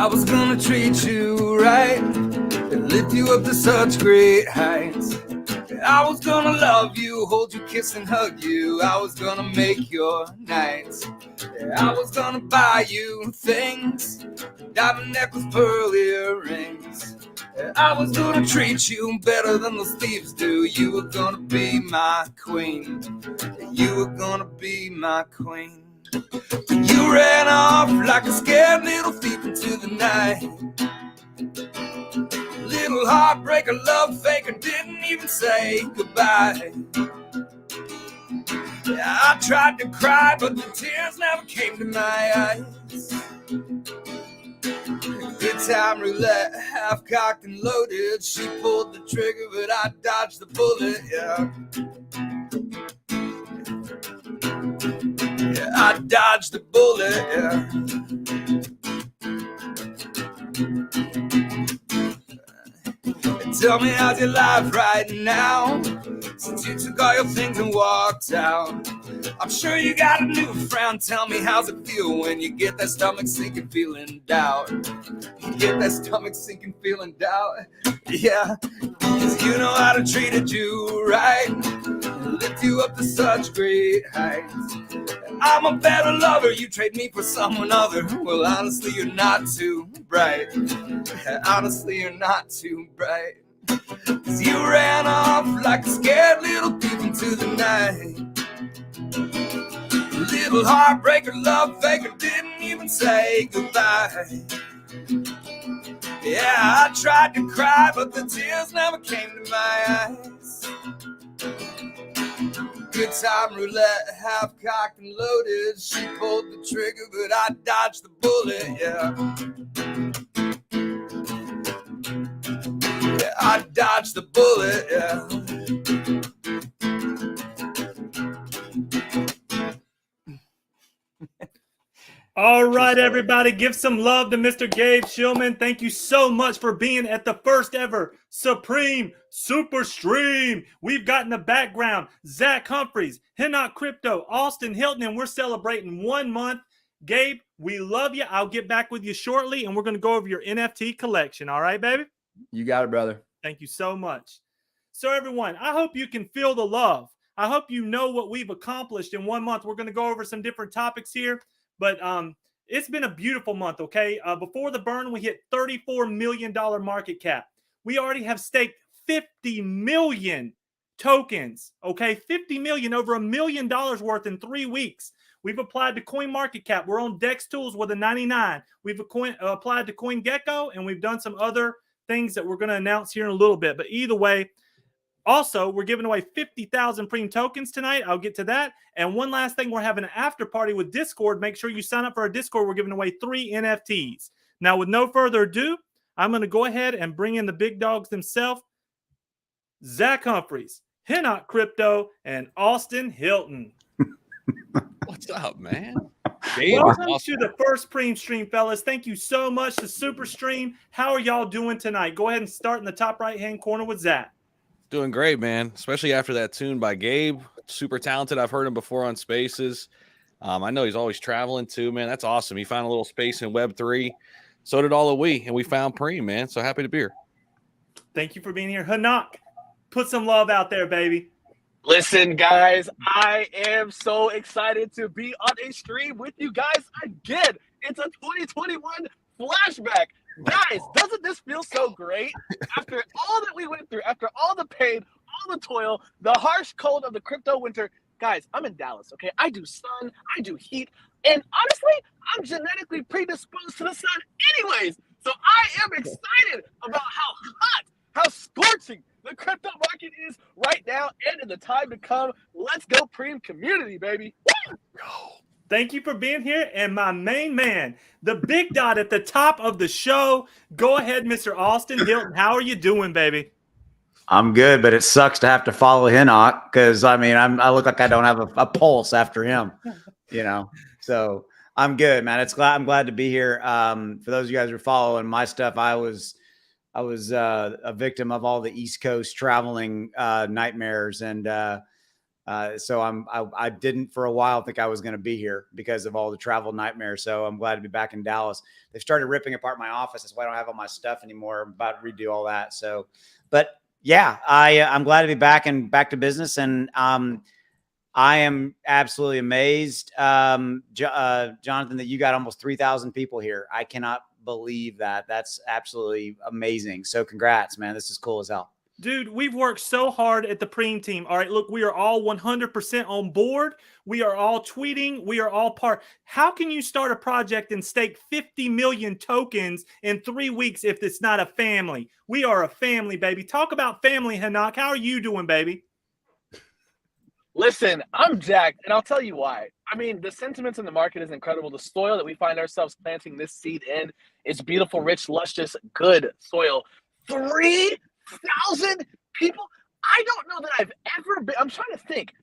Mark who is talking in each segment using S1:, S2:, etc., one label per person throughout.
S1: I was gonna treat you right and lift you up to such great heights. I was gonna love you, hold you, kiss and hug you. I was gonna make your nights. I was gonna buy you things, diamond necklace, pearl earrings. I was gonna treat you better than those thieves do. You were gonna be my queen. You were gonna be my queen. You ran off like a scared little thief into the night. Little heartbreaker, love faker, didn't even say goodbye. Yeah, I tried to cry, but the tears never came to my eyes. Good time roulette, half cocked and loaded. She pulled the trigger, but I dodged the bullet, yeah. Yeah, I dodged the bullet, yeah. Tell me how's your life right now, since you took all your things and walked out. I'm sure you got a new friend. Tell me how's it feel when you get that stomach sinking feeling doubt. You get that stomach sinking feeling doubt. Yeah, 'cause you know how to treat you right, lift you up to such great heights. I'm a better lover, you trade me for someone other. Well, honestly, you're not too bright. Honestly, you're not too bright. 'Cause you ran off like a scared little thief into the night. Little heartbreaker, love faker, didn't even say goodbye. Yeah, I tried to cry, but the tears never came to my eyes. Good time roulette, half cocked and loaded. She pulled the trigger, but I dodged the bullet, yeah. Yeah, I dodged the bullet, yeah.
S2: All right, everybody, give some love to Mr. Gabe Shillman. Thank you so much for being at the first ever Supreme Superstream. We've got in the background Zach Humphries, HENOK Crypto, Austin Hilton, and we're celebrating 1 month. Gabe, we love you. I'll get back with you shortly, and we're going to go over your NFT collection. All right, baby?
S3: You got it, brother.
S2: Thank you so much. So, everyone, I hope you can feel the love. I hope you know what we've accomplished in 1 month. We're going to go over some different topics here. But it's been a beautiful month, okay? Before the burn, we hit $34 million market cap. We already have staked 50 million tokens, okay? 50 million, over $1 million worth in 3 weeks. We've applied to CoinMarketCap. We're on Dex Tools with a 99. We've applied to CoinGecko, and we've done some other things that we're going to announce here in a little bit. But either way, also, we're giving away 50,000 PREME tokens tonight. I'll get to that. And one last thing, we're having an after party with Discord. Make sure you sign up for our Discord. We're giving away 3 NFTs. Now, with no further ado, I'm going to go ahead and bring in the big dogs themselves, Zach Humphries, HENOK Crypto, and Austin Hilton.
S4: What's up, man?
S2: Welcome to the first PREME stream, fellas. Thank you so much to Superstream. How are y'all doing tonight? Go ahead and start in the top right-hand corner with Zach.
S4: Doing great, man. Especially after that tune by Gabe. Super talented. I've heard him before on Spaces. I know he's always traveling too, man. That's awesome. He found a little space in Web3. So did all of we, and we found PREME, man. So happy to be here.
S2: Thank you for being here. HENOK, put some love out there, baby.
S5: Listen, guys, I am so excited to be on a stream with you guys again. It's a 2021 flashback. Guys, doesn't this feel so great? After all that we went through, after all the pain, all the toil, the harsh cold of the crypto winter, guys, I'm in Dallas, okay? I do sun, I do heat, and honestly, I'm genetically predisposed to the sun anyways. So I am excited about how hot, how scorching the crypto market is right now and in the time to come. Let's go PREME community, baby. Woo!
S2: Thank you for being here. And my main man, the big dot at the top of the show. Go ahead, Mr. Austin Hilton. How are you doing, baby?
S3: I'm good, but it sucks to have to follow HENOK because, I mean, I look like I don't have a pulse after him, you know. So I'm good, man. I'm glad to be here. For those of you guys who are following my stuff, I was a victim of all the East Coast traveling nightmares, and So I didn't for a while think I was going to be here because of all the travel nightmares. So I'm glad to be back in Dallas. They've started ripping apart my office. That's why I don't have all my stuff anymore. I'm about to redo all that. So, but yeah, I'm glad to be back and back to business. And I am absolutely amazed, Jonathan, that you got almost 3,000 people here. I cannot believe that. That's absolutely amazing. So congrats, man. This is cool as hell.
S2: Dude, we've worked so hard at the PREME team. All right, look, we are all 100% on board. We are all tweeting. We are all part. How can you start a project and stake 50 million tokens in 3 weeks if it's not a family? We are a family, baby. Talk about family, HENOK. How are you doing, baby?
S5: Listen, I'm jacked, and I'll tell you why. I mean, the sentiments in the market is incredible. The soil that we find ourselves planting this seed in is beautiful, rich, luscious, good soil. 3,000 people? I don't know that I've ever been. I'm trying to think.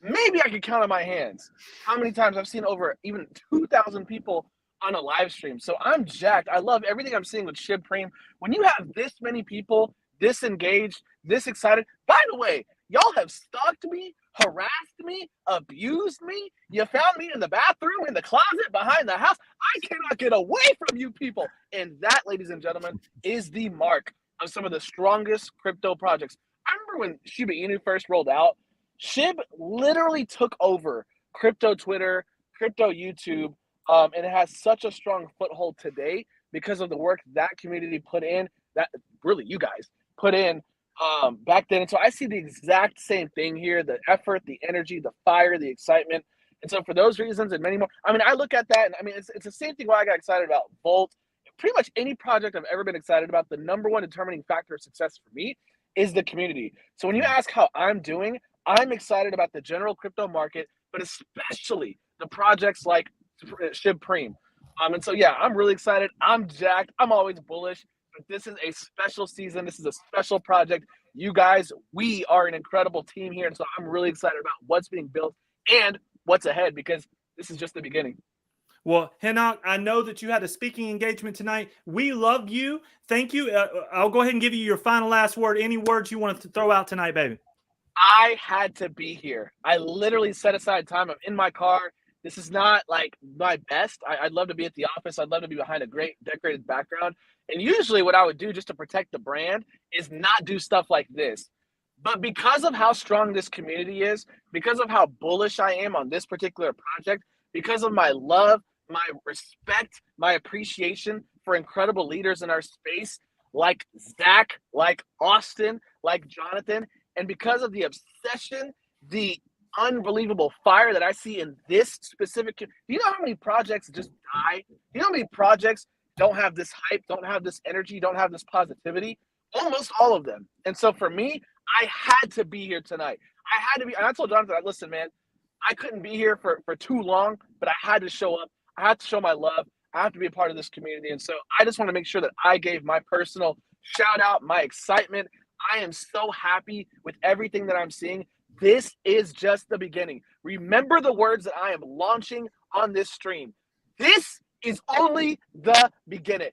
S5: Maybe I could count on my hands how many times I've seen over even 2,000 people on a live stream. So I'm jacked. I love everything I'm seeing with Shibpreme. When you have this many people, this engaged, this excited. By the way, y'all have stalked me, harassed me, abused me. You found me in the bathroom, in the closet, behind the house. I cannot get away from you people. And that, ladies and gentlemen, is the mark of some of the strongest crypto projects. I remember when Shiba Inu first rolled out, Shib literally took over crypto Twitter, crypto YouTube, and it has such a strong foothold today because of the work that community put in, that really you guys put in back then. And so I see the exact same thing here, the effort, the energy, the fire, the excitement. And so for those reasons and many more, I mean, I look at that and I mean, it's the same thing why I got excited about Volt. Pretty much any project I've ever been excited about, the number one determining factor of success for me is the community. So when you ask how I'm doing, I'm excited about the general crypto market, but especially the projects like Shibpreme. And so, yeah, I'm really excited. I'm jacked. I'm always bullish, but this is a special season. This is a special project. You guys, we are an incredible team here. And so I'm really excited about what's being built and what's ahead because this is just the beginning.
S2: Well, HENOK, I know that you had a speaking engagement tonight. We love you. Thank you. I'll go ahead and give you your final last word. Any words you want to throw out tonight, baby?
S5: I had to be here. I literally set aside time. I'm in my car. This is not like my best. I'd love to be at the office. I'd love to be behind a great decorated background. And usually what I would do just to protect the brand is not do stuff like this. But because of how strong this community is, because of how bullish I am on this particular project, because of my love, my respect, my appreciation for incredible leaders in our space, like Zach, like Austin, like Jonathan, and because of the obsession, the unbelievable fire that I see in this specific, do you know how many projects just die? Do you know how many projects don't have this hype, don't have this energy, don't have this positivity? Almost all of them. And so for me, I had to be here tonight. I had to be, and I told Jonathan, listen, man, I couldn't be here for too long, but I had to show up. I had to show my love. I have to be a part of this community. And so I just want to make sure that I gave my personal shout out, my excitement. I am so happy with everything that I'm seeing. This is just the beginning. Remember the words that I am launching on this stream. This is only the beginning,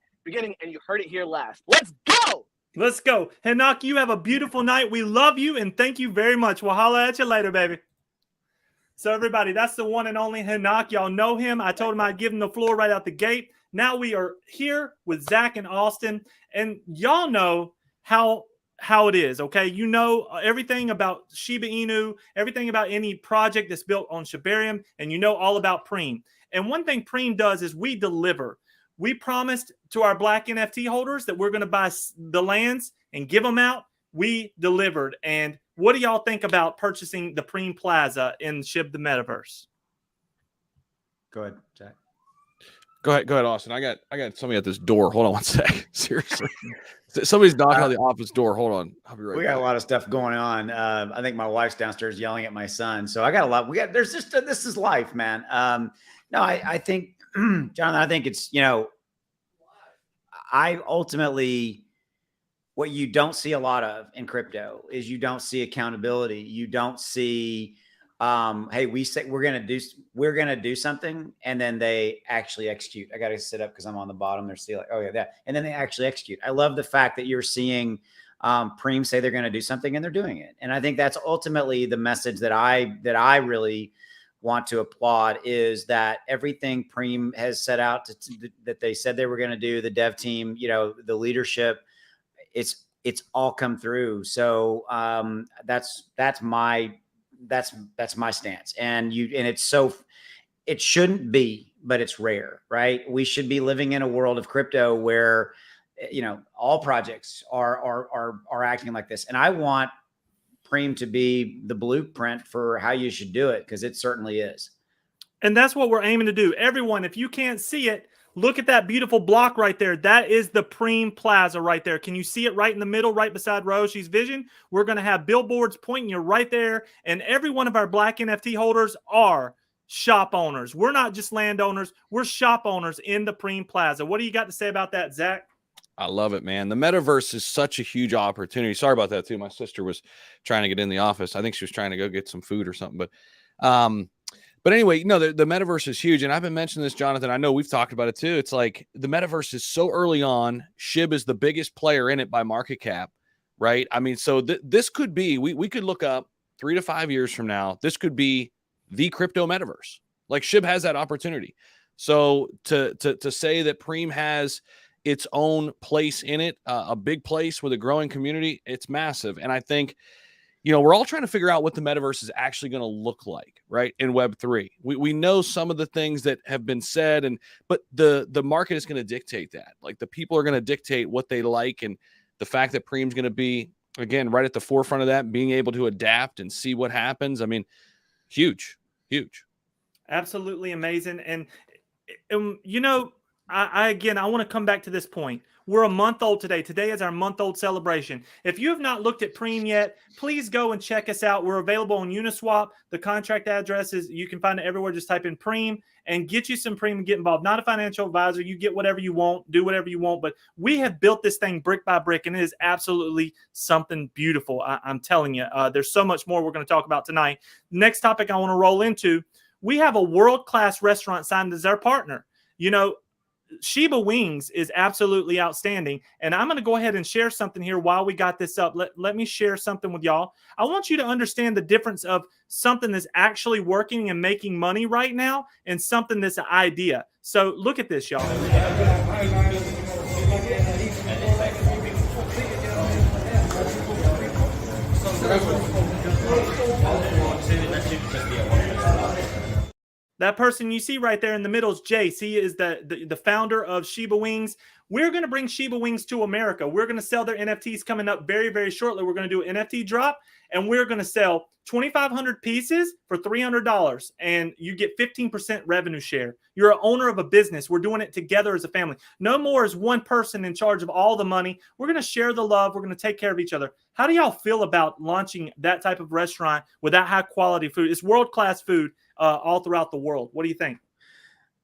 S5: and you heard it here last. Let's go.
S2: Let's go. HENOK, you have a beautiful night. We love you, and thank you very much. We'll holla at you later, baby. So, everybody, that's the one and only HENOK. Y'all know him. I told him I'd give him the floor right out the gate. Now we are here with Zach and Austin, and y'all know how it is, okay? You know everything about Shiba Inu, everything about any project that's built on Shibarium, and you know all about PREME. And one thing PREME does is we deliver. We promised to our black NFT holders that we're going to buy the lands and give them out. We delivered. And what do y'all think about purchasing the PREME Plaza in Shib the Metaverse?
S3: Go ahead, Jack.
S4: Go ahead, Austin. I got somebody at this door. Hold on one sec. Seriously, somebody's knocking on the office door. Hold on, I'll be right back.
S3: We got a lot of stuff going on. I think my wife's downstairs yelling at my son, so I got a lot. There's just this is life, man. No, I think, Jonathan, I think it's, you know, I ultimately, what you don't see a lot of in crypto is you don't see accountability. You don't see, hey, we say we're gonna do something, and then they actually execute. I got to sit up because I'm on the bottom. They're still like, oh yeah, that, and then they actually execute. I love the fact that you're seeing PREME say they're going to do something and they're doing it. And I think that's ultimately the message that I really want to applaud, is that everything PREME has set out that they said they were going to do, the dev team, you know, the leadership, it's all come through. So that's my stance. And it shouldn't be, but it's rare, right? We should be living in a world of crypto where, you know, all projects are acting like this. And I want PREME to be the blueprint for how you should do it, because it certainly is.
S2: And that's what we're aiming to do. Everyone, if you can't see it, look at that beautiful block right there. That is the PREME Plaza right there. Can you see it right in the middle, right beside Roshi's vision? We're going to have billboards pointing you right there. And every one of our black NFT holders are shop owners. We're not just landowners. We're shop owners in the PREME Plaza. What do you got to say about that, Zach?
S4: I love it, man. The metaverse is such a huge opportunity. Sorry about that too. My sister was trying to get in the office. I think she was trying to go get some food or something. But anyway, no, the metaverse is huge. And I've been mentioning this, Jonathan. I know we've talked about it too. It's like the metaverse is so early on. SHIB is the biggest player in it by market cap, right? I mean, so this could be, we could look up 3 to 5 years from now, this could be the crypto metaverse. Like SHIB has that opportunity. So to say that PREME has its own place in it, a big place with a growing community, it's massive. And I think, you know, we're all trying to figure out what the metaverse is actually going to look like, right, in Web3. We know some of the things that have been said, but the market is going to dictate that. Like the people are going to dictate what they like, and the fact that PREME's going to be, again, right at the forefront of that, being able to adapt and see what happens. I mean, huge.
S2: Absolutely amazing. And you know, I want to come back to this point. We're a month old today. Today is our month-old celebration. If you have not looked at PREME yet, please go and check us out. We're available on Uniswap. The contract address is, you can find it everywhere. Just type in PREME and get you some PREME and get involved. Not a financial advisor. You get whatever you want, do whatever you want. But we have built this thing brick by brick, and it is absolutely something beautiful. I'm telling you, there's so much more we're going to talk about tonight. Next topic I want to roll into, we have a world-class restaurant signed as our partner. You know, SHIBAWINGS is absolutely outstanding. And I'm going to go ahead and share something here while we got this up. Let me share something with y'all. I want you to understand the difference of something that's actually working and making money right now and something that's an idea. So look at this, y'all. That person you see right there in the middle is Jace. He is the founder of Shibawings. We're going to bring Shibawings to America. We're going to sell their NFTs coming up very, very shortly. We're going to do an NFT drop, and we're going to sell 2,500 pieces for $300, and you get 15% revenue share. You're an owner of a business. We're doing it together as a family. No more is one person in charge of all the money. We're going to share the love. We're going to take care of each other. How do y'all feel about launching that type of restaurant with that high-quality food? It's world-class food all throughout the world. What do you think?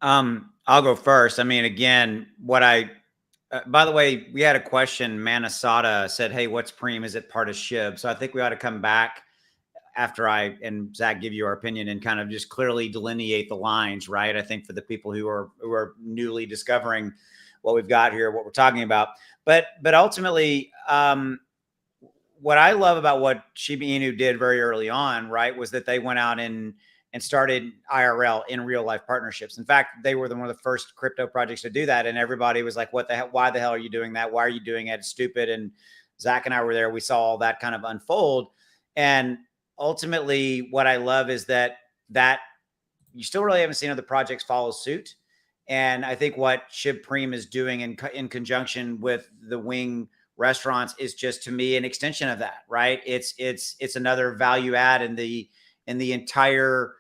S3: I'll go first. I mean, again, by the way, we had a question. Manasada said, hey, what's PREME? Is it part of SHIB? So I think we ought to come back after I and Zach give you our opinion and kind of just clearly delineate the lines, right? I think for the people who are newly discovering what we've got here, what we're talking about. But ultimately, what I love about what Shiba Inu did very early on, right, was that they went out and started IRL, in real life partnerships. In fact, they were one of the first crypto projects to do that. And everybody was like, what the hell? Why the hell are you doing that? Why are you doing it? It's stupid. And Zach and I were there. We saw all that kind of unfold. And ultimately, what I love is that you still really haven't seen other projects follow suit. And I think what Shibpreme is doing in conjunction with the Wing restaurants is just, to me, an extension of that, right? It's another value add in the entire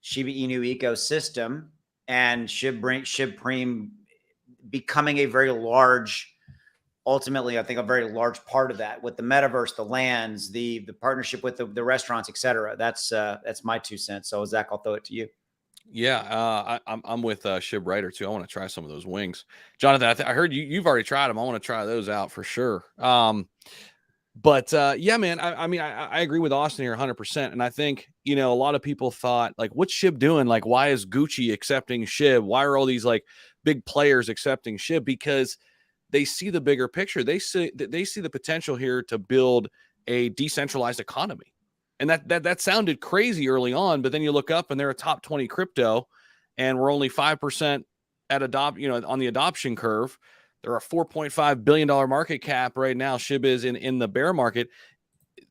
S3: Shiba Inu ecosystem, and Shibpreme becoming a very large, ultimately, I think a very large part of that, with the metaverse, the lands, the partnership with the restaurants, et cetera. That's my 2 cents. So Zach, I'll throw it to you.
S4: Yeah, I'm with Shib Writer too. I want to try some of those wings, Jonathan. I heard you've already tried them. I want to try those out for sure. But yeah, man, I mean, I agree with Austin here 100%. And I think, you know, a lot of people thought, like, what's SHIB doing? Like, why is Gucci accepting SHIB? Why are all these like big players accepting SHIB? Because they see the bigger picture. They see the potential here to build a decentralized economy. And that sounded crazy early on, but then you look up and they're a top 20 crypto, and we're only 5% at on the adoption curve. They're a $4.5 billion market cap right now. SHIB is in the bear market.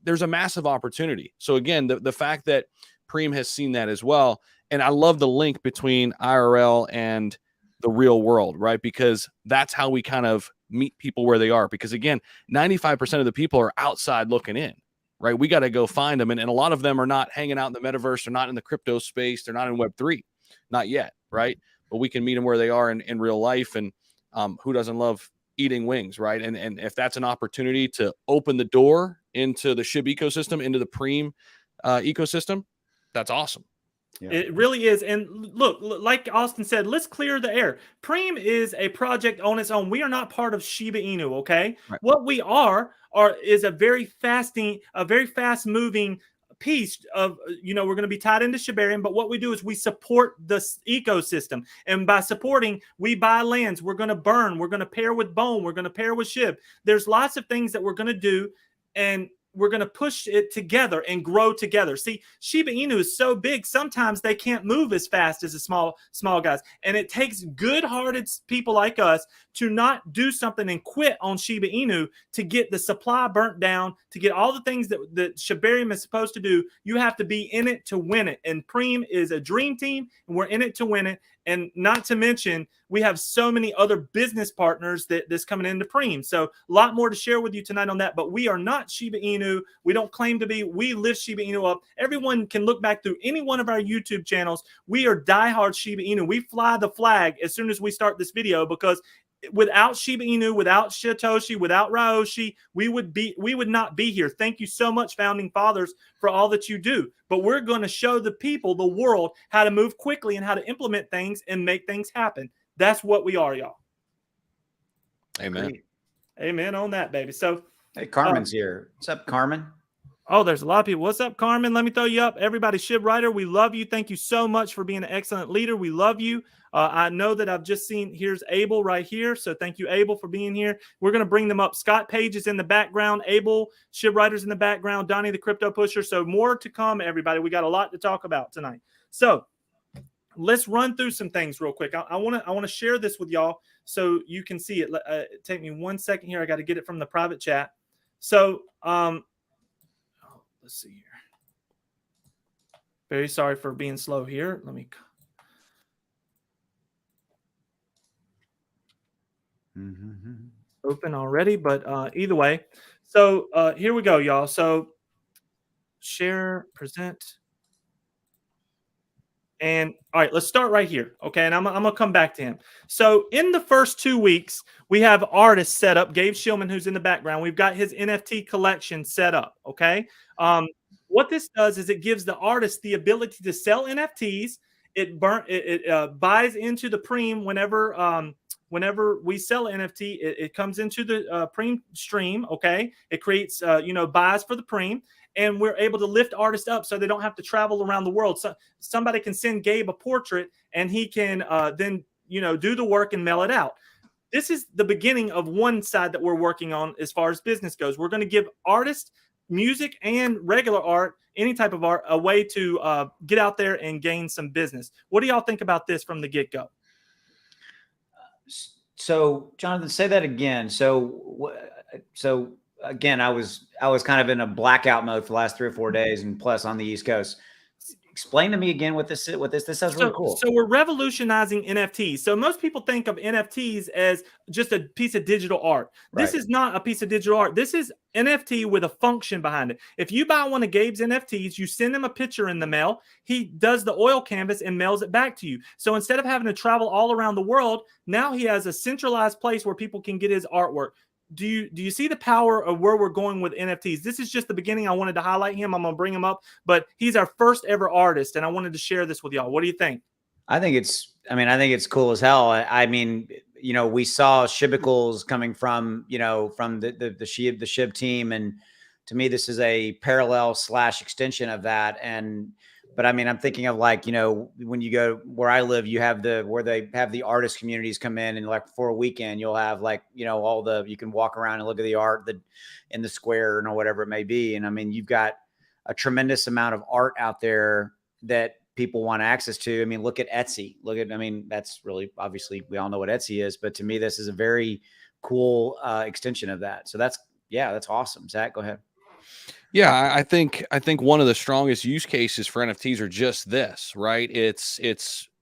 S4: There's a massive opportunity. So again, the fact that PREME has seen that as well. And I love the link between IRL and the real world, right? Because that's how we kind of meet people where they are. Because again, 95% of the people are outside looking in, right? We got to go find them. And a lot of them are not hanging out in the metaverse. They're not in the crypto space. They're not in Web3, not yet, right? But we can meet them where they are in real life. And who doesn't love eating wings, right? And if that's an opportunity to open the door into the SHIB ecosystem, into the PREME ecosystem, that's awesome.
S2: Yeah. It really is. And look, like Austin said, let's clear the air. PREME is a project on its own. We are not part of Shiba Inu, okay? Right. What we is a very fast moving piece of, we're going to be tied into Shibarium, but what we do is we support the ecosystem. And by supporting, we buy lands. We're going to burn. We're going to pair with Bone. We're going to pair with SHIB. There's lots of things that we're going to do, and we're going to push it together and grow together. See, Shiba Inu is so big, sometimes they can't move as fast as the small guys. And it takes good-hearted people like us to not do something and quit on Shiba Inu to get the supply burnt down, to get all the things that Shibarium is supposed to do. You have to be in it to win it. And PREME is a dream team, and we're in it to win it. And not to mention, we have so many other business partners that's coming into PREME. So a lot more to share with you tonight on that. But we are not Shiba Inu. We don't claim to be. We lift Shiba Inu up. Everyone can look back through any one of our YouTube channels. We are diehard Shiba Inu. We fly the flag as soon as we start this video, because without Shiba Inu, without Satoshi, without Ryoshi, we would not be here. Thank you so much, Founding Fathers, for all that you do. But we're going to show the people, the world, how to move quickly and how to implement things and make things happen. That's what we are, y'all.
S4: Amen.
S2: Great. Amen on that, baby. So,
S3: hey, Carmen's here. What's up, Carmen?
S2: Oh, there's a lot of people. What's up, Carmen? Let me throw you up. Everybody, SHIB Writer, we love you. Thank you so much for being an excellent leader. We love you. I know that I've just seen, here's Abel right here. So thank you, Abel, for being here. We're going to bring them up. Scott Page is in the background. Abel, SHIB Writer's in the background. Donnie, the Crypto Pusher. So more to come, everybody. We got a lot to talk about tonight. So let's run through some things real quick. I want to share this with y'all so you can see it. Take me 1 second here. I got to get it from the private chat. So, let's see here. Very sorry for being slow here. Let me. Open already, but either way. So here we go, y'all. So share, present. And all right, let's start right here. Okay. And I'm going to come back to him. So in the first 2 weeks, we have artists set up. Gabe Shillman, who's in the background. We've got his NFT collection set up. Okay. What this does is it gives the artist the ability to sell NFTs. It buys into the PREME whenever we sell an NFT, it comes into the PREME stream. Okay. It creates, buys for the PREME. And we're able to lift artists up so they don't have to travel around the world. So somebody can send Gabe a portrait, and he can then, do the work and mail it out. This is the beginning of one side that we're working on as far as business goes. We're going to give artists, music, and regular art, any type of art, a way to get out there and gain some business. What do y'all think about this from the get-go?
S3: So, Jonathan, say that again. So again, I was kind of in a blackout mode for the last 3 or 4 days, and plus on the East Coast. Explain to me again what this is. This sounds really cool.
S2: So we're revolutionizing NFTs. So most people think of NFTs as just a piece of digital art. This is not a piece of digital art. This is NFT with a function behind it. If you buy one of Gabe's NFTs, you send him a picture in the mail. He does the oil canvas and mails it back to you. So instead of having to travel all around the world, now he has a centralized place where people can get his artwork. Do you see the power of where we're going with NFTs? This is just the beginning. I wanted to highlight him. I'm going to bring him up, but he's our first ever artist, and I wanted to share this with y'all. What do you think?
S3: I think it's cool as hell. I mean, we saw Shibicles coming from the SHIB team, and to me, this is a parallel / extension of that. And But I mean, I'm thinking of like, when you go where I live, you have where they have the artist communities come in, and like for a weekend, you'll have like, you can walk around and look at the art in the square or whatever it may be. And I mean, you've got a tremendous amount of art out there that people want access to. I mean, look at Etsy. That's really, obviously we all know what Etsy is, but to me, this is a very cool extension of that. So that's awesome. Zach, go ahead.
S4: Yeah, I think one of the strongest use cases for NFTs are just this, right? It's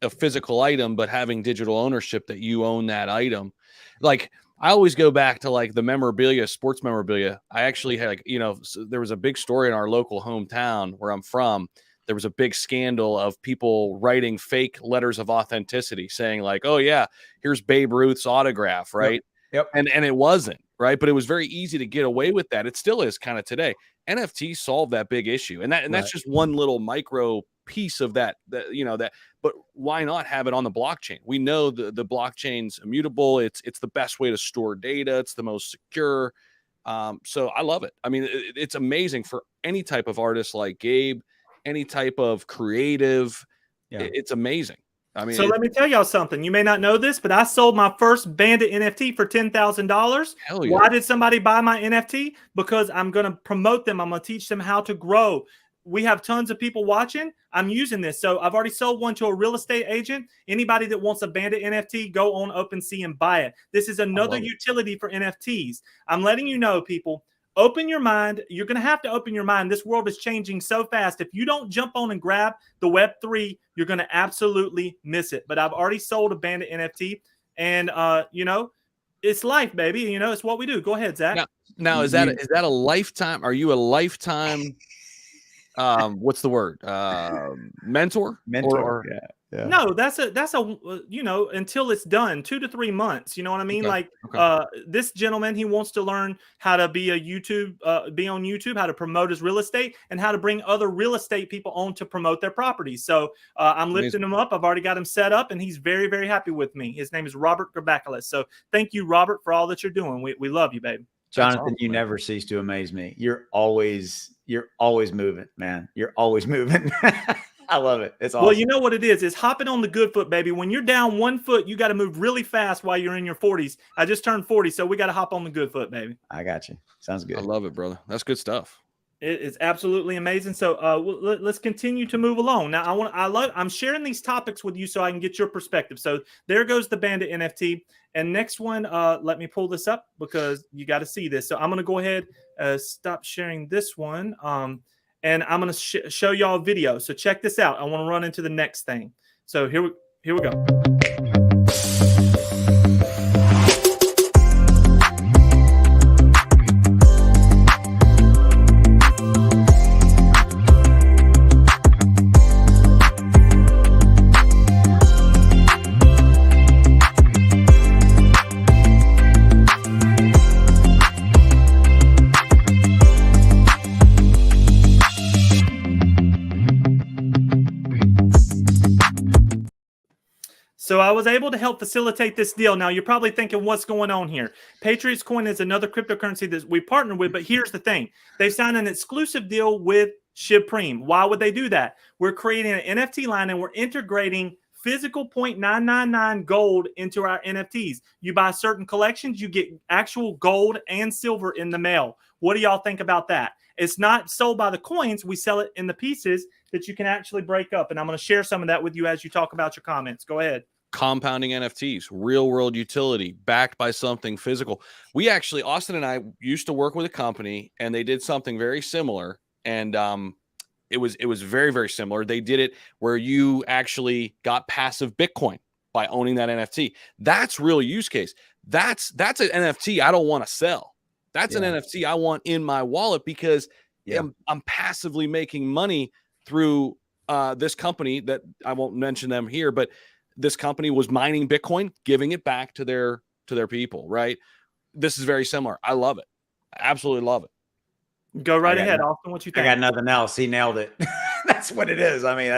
S4: a physical item, but having digital ownership that you own that item. Like, I always go back to like the memorabilia, sports memorabilia. I actually had there was a big story in our local hometown where I'm from. There was a big scandal of people writing fake letters of authenticity saying like, oh yeah, here's Babe Ruth's autograph, right?
S3: Yep.
S4: And it wasn't, right? But it was very easy to get away with that. It still is kind of today. NFT solved that big issue. And that's just one little micro piece of that, but why not have it on the blockchain? We know the blockchain's immutable. It's the best way to store data. It's the most secure. So I love it. I mean, it's amazing for any type of artist like Gabe, any type of creative. Yeah. It's amazing. I mean,
S2: so let me tell y'all something. You may not know this, but I sold my first Bandit NFT for $10,000.
S4: Hell yeah.
S2: Why did somebody buy my NFT? Because I'm going to promote them. I'm going to teach them how to grow. We have tons of people watching. I'm using this. So I've already sold one to a real estate agent. Anybody that wants a Bandit NFT, go on OpenSea and buy it. This is another utility for NFTs. I'm letting you know, people. Open your mind. You're going to have to open your mind. This world is changing so fast. If you don't jump on and grab the Web3, you're going to absolutely miss it. But I've already sold a Bandit NFT, and it's life, baby. It's what we do. Go ahead, Zach.
S4: Now is that a lifetime? Are you a lifetime? What's the word? Mentor?
S3: Mentor. Yeah.
S2: No, that's a until it's done, 2 to 3 months. You know what I mean?
S4: Okay.
S2: This gentleman, he wants to learn how to be on YouTube, how to promote his real estate, and how to bring other real estate people on to promote their properties. So I'm lifting him up. I've already got him set up, and he's very, very happy with me. His name is Robert Grabakalis. So thank you, Robert, for all that you're doing. We love you, baby.
S3: Jonathan, awesome, you never cease to amaze me. You're always moving, man. You're always moving. I love it. It's awesome.
S2: Well, you know what it is? It's hopping on the good foot, baby. When you're down 1 foot, you got to move really fast while you're in your 40s. I just turned 40, so we got to hop on the good foot, baby.
S3: I got you. Sounds good.
S4: I love it, brother. That's good stuff.
S2: It's absolutely amazing. So let's continue to move along. Now, I'm sharing these topics with you so I can get your perspective. So there goes the Bandit NFT. And next one, let me pull this up because you got to see this. So I'm going to go ahead, stop sharing this one. And I'm going to show y'all a video. So check this out. I want to run into the next thing. So here we go. So I was able to help facilitate this deal. Now, you're probably thinking, what's going on here? Patriots Coin is another cryptocurrency that we partner with, but here's the thing. They've signed an exclusive deal with Shibpreme. Why would they do that? We're creating an NFT line, and we're integrating physical 0.999 gold into our NFTs. You buy certain collections, you get actual gold and silver in the mail. What do y'all think about that? It's not sold by the coins. We sell it in the pieces that you can actually break up. And I'm going to share some of that with you as you talk about your comments. Go ahead.
S4: Compounding NFTs, real world utility, backed by something physical. We actually, Austin and I used to work with a company, and they did something very similar. And it was very, very similar. They did it where you actually got passive Bitcoin by owning that NFT. That's real use case. That's an NFT I don't want to sell. That's an NFT I want in my wallet because I'm passively making money through this company that I won't mention them here, but this company was mining Bitcoin, giving it back to their people, right? This is very similar. I love it. I absolutely love it.
S2: Go right ahead, Austin. What you think?
S3: I got nothing else. He nailed it. That's what it is. I mean,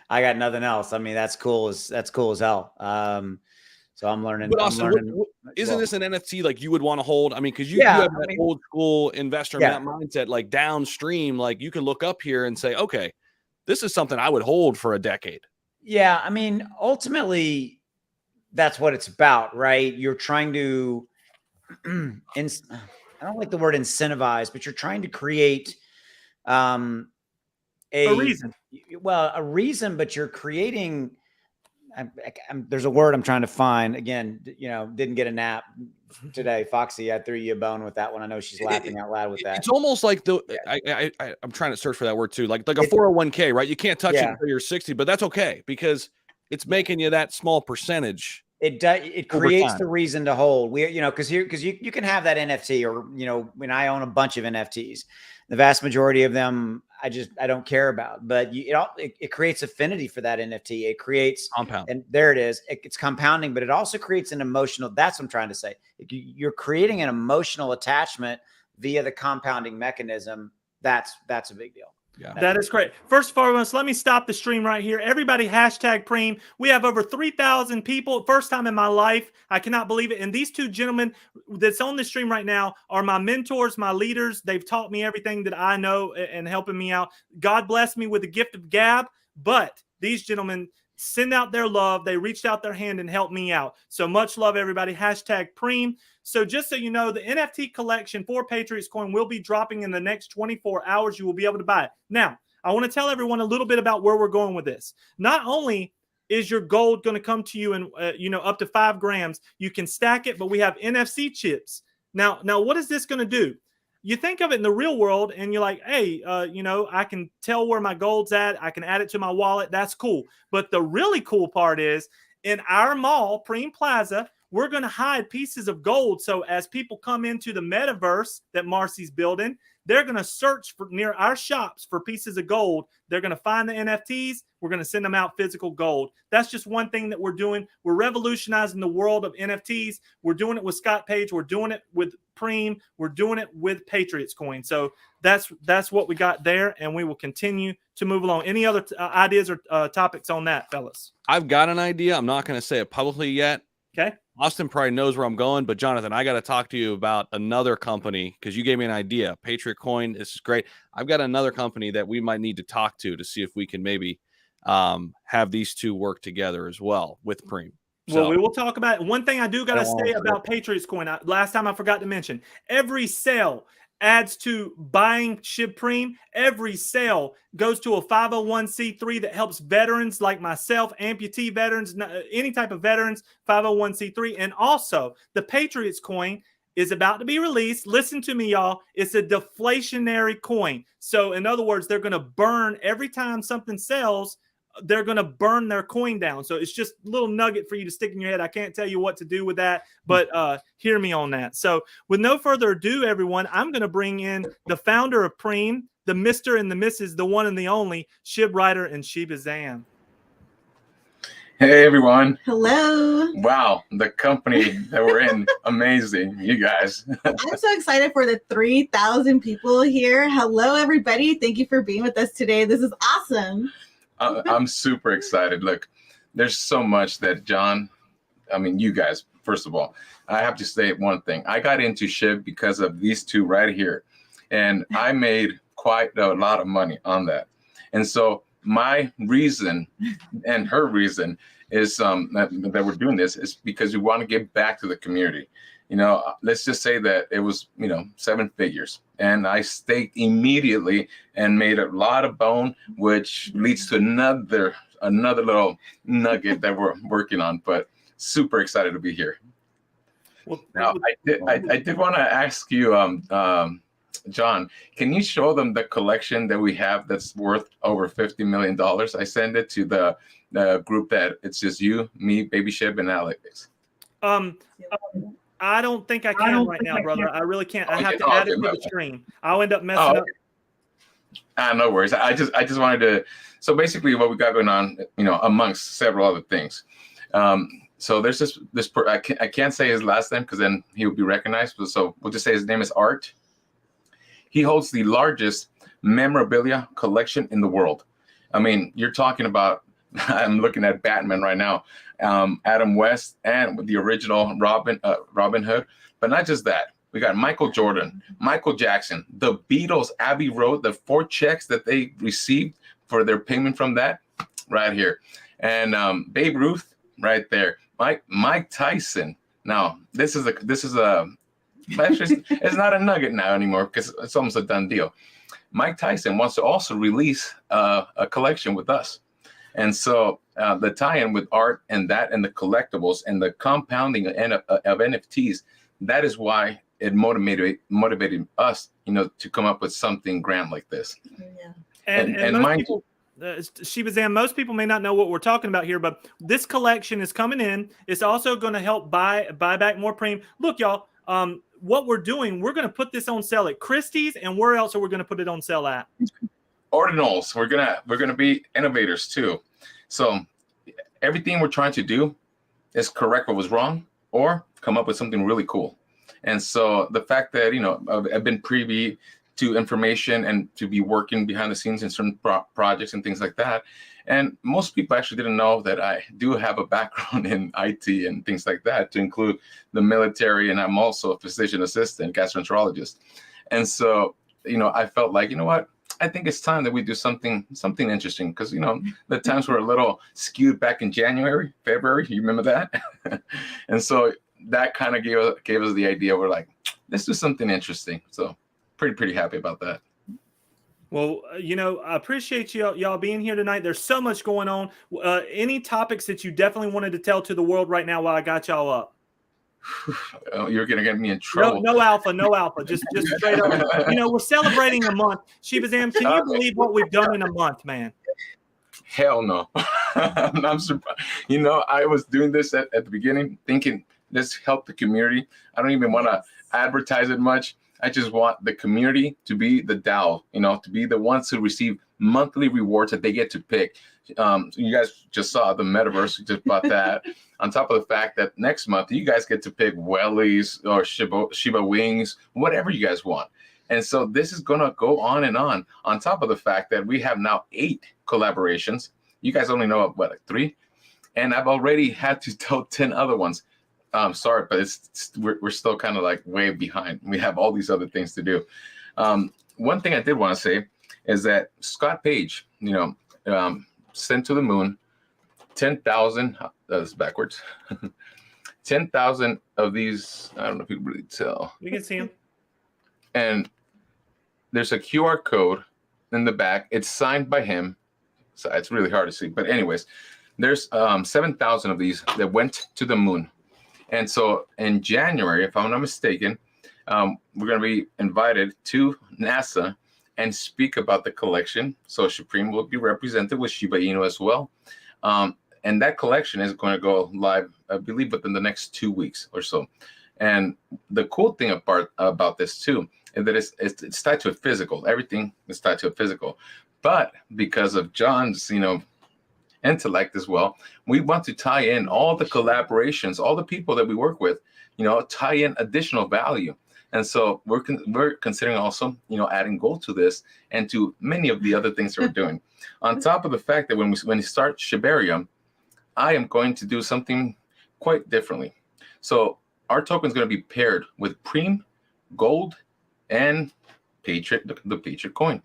S3: I got nothing else. I mean, that's cool as hell. So I'm learning.
S4: But Austin, isn't this an NFT like you would want to hold? I mean, because you have that old school investor that mindset, like downstream, like you can look up here and say, okay, this is something I would hold for a decade.
S3: Yeah, I mean, ultimately, that's what it's about, right? You're trying to, I don't like the word incentivize, but you're trying to create a
S2: reason.
S3: Well, a reason, but you're creating. There's a word I'm trying to find. Again, didn't get a nap today. Foxy, I threw you a bone with that one. I know she's laughing out loud with that.
S4: It's almost like I'm trying to search for that word too, like a 401k, right? You can't touch it until you're 60, but that's okay because it's making you that small percentage.
S3: It creates the reason to hold. Because you can have that NFT, or when I own a bunch of NFTs, the vast majority of them I don't care about, but it creates affinity for that NFT. It creates
S4: compound,
S3: and there it is. It's compounding, but it also creates an emotional. That's what I'm trying to say. You're creating an emotional attachment via the compounding mechanism. That's a big deal.
S2: Yeah, that is great. First and foremost, let me stop the stream right here. Everybody, hashtag Preem. We have over 3,000 people. First time in my life. I cannot believe it. And these two gentlemen that's on the stream right now are my mentors, my leaders. They've taught me everything that I know and helping me out. God bless me with the gift of gab. But these gentlemen send out their love. They reached out their hand and helped me out. So much love, everybody. Hashtag Preem. So just so you know, the NFT collection for Patriots Coin will be dropping in the next 24 hours. You will be able to buy it. Now, I want to tell everyone a little bit about where we're going with this. Not only is your gold going to come to you in, up to 5 grams, you can stack it, but we have NFC chips. Now, what is this going to do? You think of it in the real world and you're like, hey, I can tell where my gold's at. I can add it to my wallet. That's cool. But the really cool part is in our mall, Preem Plaza, we're going to hide pieces of gold. So as people come into the metaverse that Marcy's building, they're going to search for near our shops for pieces of gold. They're going to find the NFTs. We're going to send them out physical gold. That's just one thing that we're doing. We're revolutionizing the world of NFTs. We're doing it with Scott Page. We're doing it with Preem. We're doing it with Patriots Coin. So that's what we got there, and we will continue to move along. Any other ideas or topics on that, fellas?
S4: I've got an idea. I'm not going to say it publicly yet.
S2: Okay.
S4: Austin probably knows where I'm going, but Jonathan, I got to talk to you about another company because you gave me an idea. Patriot Coin, this is great. I've got another company that we might need to talk to see if we can maybe have these two work together as well with Preem.
S2: So, well, we will talk about it. One thing I do got to say about Patriots Coin. Last time I forgot to mention, every sale adds to buying Shibpreme. Every sale goes to a 501c3 that helps veterans like myself, amputee veterans, any type of veterans, 501c3. And also, the Patriots Coin is about to be released. Listen to me, y'all. It's a deflationary coin. So, in other words, they're going to burn every time something sells. They're going to burn their coin down. So it's just a little nugget for you to stick in your head. I can't tell you what to do with that, but hear me on that. So with no further ado, everyone, I'm going to bring in the founder of Preem, the Mr. and the Mrs., the one and the only, Shib Ryder and Shibazam.
S6: Hey, everyone.
S7: Hello.
S6: Wow, the company that we're in, amazing, you guys.
S7: I'm so excited for the 3,000 people here. Hello, everybody. Thank you for being with us today. This is awesome.
S6: I'm super excited. Look, there's so much that you guys, first of all, I have to say one thing. I got into Shib because of these two right here, and I made quite a lot of money on that. And so my reason and her reason is that we're doing this is because we want to give back to the community. Let's just say that it was, 7 figures, and I staked immediately and made a lot of bone, which leads to another little nugget that we're working on, but super excited to be here.
S2: Well,
S6: now, I did want to ask you, John, can you show them the collection that we have that's worth over $50 million? I send it to the group that it's just you, me, Baby Shib, and Alex.
S2: I don't think I can right now, brother. I really can't. I have to add it to the stream. I'll end up messing up.
S6: No worries. I just wanted to. So basically, what we got going on, amongst several other things. So there's this. I can't say his last name because then he will be recognized. So we'll just say his name is Art. He holds the largest memorabilia collection in the world. I mean, you're talking about. I'm looking at Batman right now, Adam West, and the original Robin Hood. But not just that. We got Michael Jordan, Michael Jackson, the Beatles, Abbey Road, the 4 checks that they received for their payment from that right here. And Babe Ruth right there. Mike Tyson. Now, this is actually, it's not a nugget now anymore because it's almost a done deal. Mike Tyson wants to also release a collection with us. And so the tie-in with art and that and the collectibles and the compounding of NFTs, that is why it motivated us, to come up with something grand like this.
S7: Yeah.
S2: And most people, Shibazam, most people may not know what we're talking about here, but this collection is coming in. It's also going to help buy back more PREME. Look, y'all, what we're doing, we're going to put this on sale at Christie's, and where else are we going to put it on sale at?
S6: Ordinals. We're gonna be innovators too. So everything we're trying to do is correct what was wrong or come up with something really cool. And so the fact that I've been privy to information and to be working behind the scenes in certain projects and things like that. And most people actually didn't know that I do have a background in IT and things like that, to include the military, and I'm also a physician assistant, gastroenterologist. And so, I felt like, what? I think it's time that we do something interesting, because the times were a little skewed back in January, February. You remember that? And so that kind of gave us the idea. We're like, let's do something interesting. So pretty happy about that.
S2: Well, I appreciate y'all being here tonight. There's so much going on. Any topics that you definitely wanted to tell to the world right now while I got y'all up?
S6: You're gonna get me in trouble.
S2: No alpha. Just straight up. We're celebrating a month. Shibazam, can you believe what we've done in a month, man?
S6: Hell no. I'm surprised. I was doing this at the beginning, thinking this help the community. I don't even want to advertise it much. I just want the community to be the DAO, to be the ones who receive monthly rewards that they get to pick. You guys just saw the metaverse. We just bought that. On top of the fact that next month, you guys get to pick Wellies or Shibawings, whatever you guys want. And so this is going to go on and on top of the fact that we have now 8 collaborations. You guys only know what, like 3? And I've already had to tell 10 other ones. Sorry, but we're still kind of like way behind. We have all these other things to do. One thing I did want to say is that Scott Page, sent to the moon 10,000. That's backwards. 10,000 of these. I don't know if you can really tell.
S2: We can see them.
S6: And there's a QR code in the back. It's signed by him, so it's really hard to see. But anyways, there's 7,000 of these that went to the moon. And so in January, if I'm not mistaken, we're going to be invited to NASA and speak about the collection. So Shibpreme will be represented with Shiba Inu as well. And that collection is going to go live, I believe, within the next 2 weeks or so. And the cool thing about this too is that it's tied to a physical. Everything is tied to a physical. But because of John's, intellect as well, we want to tie in all the collaborations, all the people that we work with, tie in additional value. And so we're considering also, adding gold to this and to many of the other things that we're doing. On top of the fact that when we start Shibarium, I am going to do something quite differently. So our token is going to be paired with PREME, gold, and Patriot, the Patriot coin.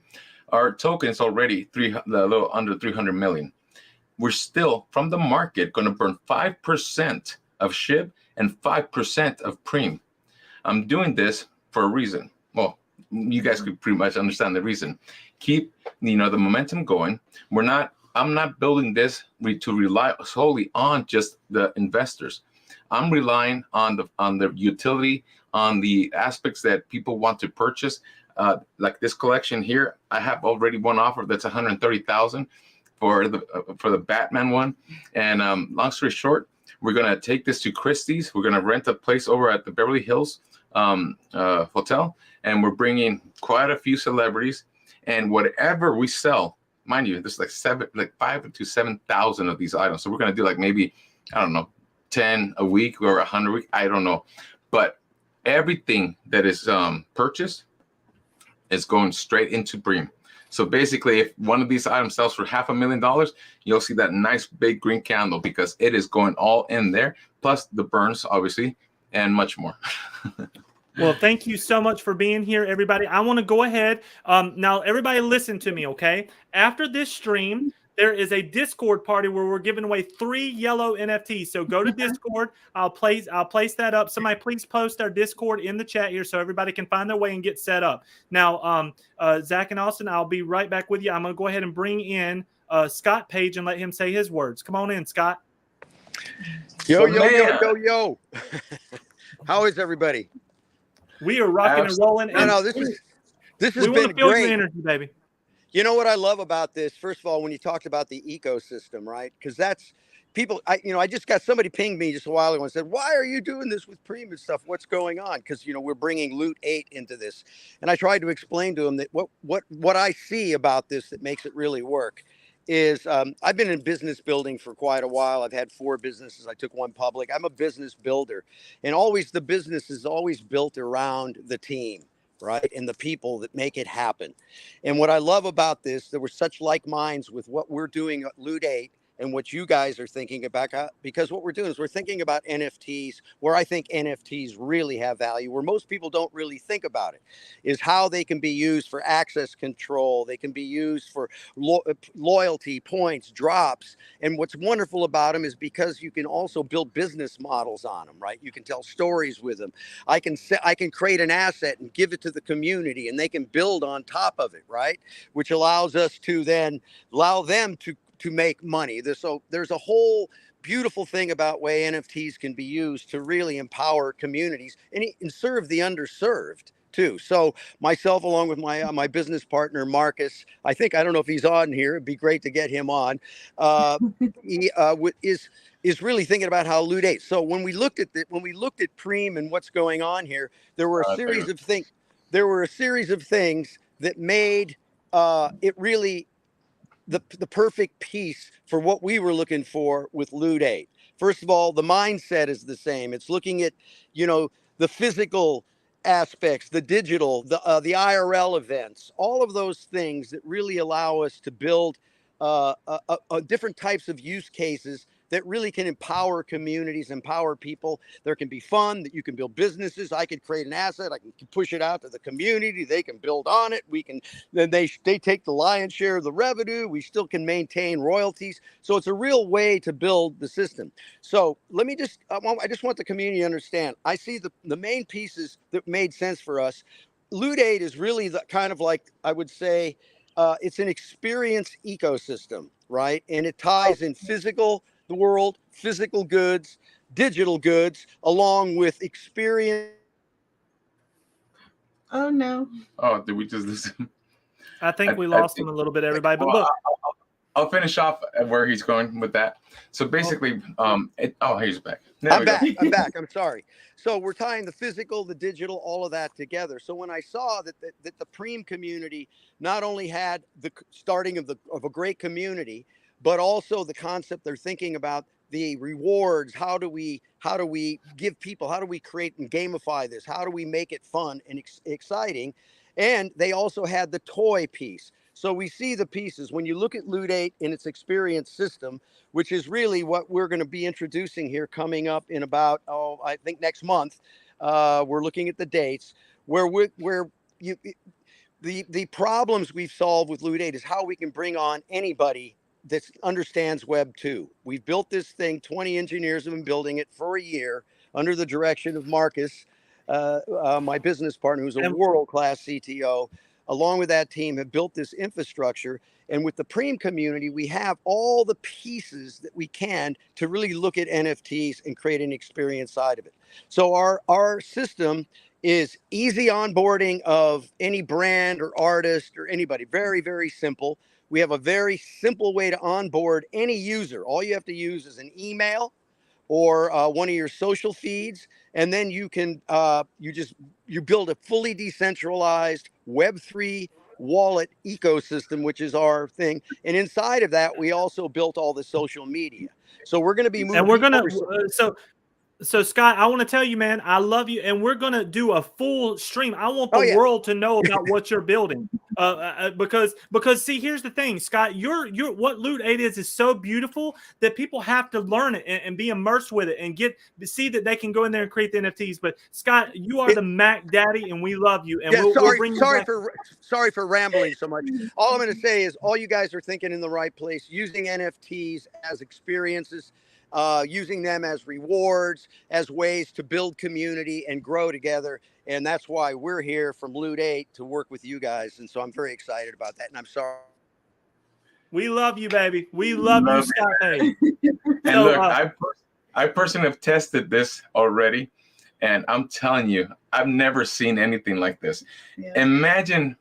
S6: Our token is already a little under 300 million. We're still, from the market, going to burn 5% of SHIB and 5% of PREME. I'm doing this for a reason. Well, you guys could pretty much understand the reason. Keep, the momentum going. I'm not building this to rely solely on just the investors. I'm relying on the utility, on the aspects that people want to purchase. Like this collection here, I have already one offer that's 130,000 for the Batman one. And long story short, we're gonna take this to Christie's. We're gonna rent a place over at the Beverly Hills hotel, and we're bringing quite a few celebrities. And whatever we sell, mind you, there's like 5,000 to 7,000 of these items. So we're gonna do like maybe, I don't know, 10 a week or 100 a week. I don't know, but everything that is purchased is going straight into PREME. So basically, if one of these items sells for $500,000, you'll see that nice big green candle because it is going all in there, plus the burns, obviously, and much more.
S2: Well, thank you so much for being here, everybody. I want to go ahead. Now, everybody listen to me, okay? After this stream, there is a Discord party where we're giving away 3 yellow NFTs. So go to Discord. I'll place that up. Somebody please post our Discord in the chat here so everybody can find their way and get set up. Now, Zach and Austin, I'll be right back with you. I'm going to go ahead and bring in Scott Page and let him say his words. Come on in, Scott.
S8: Yo. How is everybody?
S2: We are rocking and rolling.
S8: No, this has been
S2: feel
S8: great.
S2: your energy, baby.
S8: You know what I love about this? First of all, when you talked about the ecosystem, right? Because that's people. I just got somebody pinged me just a while ago and said, "Why are you doing this with PREME and stuff? What's going on?" Because we're bringing Loot 8 into this, and I tried to explain to them that what I see about this that makes it really work is I've been in business building for quite a while. I've had 4 businesses. I took one public. I'm a business builder, and always the business is always built around the team, right? And the people that make it happen. And what I love about this, there were such like minds with what we're doing at Loot 8 and what you guys are thinking about, because what we're doing is we're thinking about NFTs, where I think NFTs really have value, where most people don't really think about it, is how they can be used for access control. They can be used for loyalty, points, drops. And what's wonderful about them is because you can also build business models on them, right? You can tell stories with them. I can create an asset and give it to the community, and they can build on top of it, right? Which allows us to then allow them to make money. So there's a whole beautiful thing about way NFTs can be used to really empower communities and serve the underserved too. So myself, along with my business partner, Marcus, I don't know if he's on here. It'd be great to get him on. He is really thinking about how Loot 8. So when we looked at PREME and what's going on here, there were a series of things. There were a series of things that made it really the perfect piece for what we were looking for with Loot 8. First of all, the mindset is the same. It's looking at, the physical aspects, the digital, the IRL events, all of those things that really allow us to build different types of use cases that really can empower communities, empower people. There can be fun, that you can build businesses. I could create an asset. I can push it out to the community. They can build on it. Then they take the lion's share of the revenue. We still can maintain royalties. So it's a real way to build the system. So I just want the community to understand. I see the main pieces that made sense for us. Loot 8 is really the kind of like, I would say, it's an experience ecosystem, right? And it ties in the world, physical goods, digital goods, along with experience.
S7: Oh no.
S6: Oh, did we just listen?
S2: I think we lost him a little bit, everybody. But look,
S6: I'll finish off at where he's going with that. So basically, he's back.
S8: I'm back. I'm sorry. So we're tying the physical, the digital, all of that together. So when I saw that the PREME community not only had the starting of a great community, but also the concept they're thinking about, the rewards. How do we give people? How do we create and gamify this? How do we make it fun and exciting? And they also had the toy piece. So we see the pieces. When you look at Loot 8 in its experience system, which is really what we're going to be introducing here coming up in about, I think next month, we're looking at the dates, the problems we've solved with Loot 8 is how we can bring on anybody that understands Web 2. We've built this thing. 20 engineers have been building it for a year under the direction of Marcus, my business partner, who's a world-class CTO. Along with that team, have built this infrastructure. And with the PREME community, we have all the pieces that we can to really look at NFTs and create an experience side of it. So our system is easy onboarding of any brand or artist or anybody. Very, very simple. We have a very simple way to onboard any user. All you have to use is an email or one of your social feeds, and then you can you build a fully decentralized Web3 wallet ecosystem, which is our thing. And inside of that, we also built all the social media. So we're going to be moving.
S2: And we're going to So Scott, I want to tell you, man, I love you, and we're gonna do a full stream. I want the
S8: Oh, yeah.
S2: world to know about what you're building, because see, here's the thing, Scott, your what Loot 8 is so beautiful that people have to learn it and be immersed with it and see that they can go in there and create the NFTs. But Scott, you are the Mac Daddy, and we love you. And
S8: Yeah,
S2: we'll bring you back.
S8: sorry for rambling so much. All I'm going to say is all you guys are thinking in the right place, using NFTs as experiences, using them as rewards, as ways to build community and grow together. And that's why we're here from Loot 8 to work with you guys. And so I'm very excited about that. And I'm sorry.
S2: We love you, baby. We love you, Scott. Hey.
S6: And
S2: So,
S6: look, I personally have tested this already. And I'm telling you, I've never seen anything like this.
S7: Yeah.
S6: Imagine,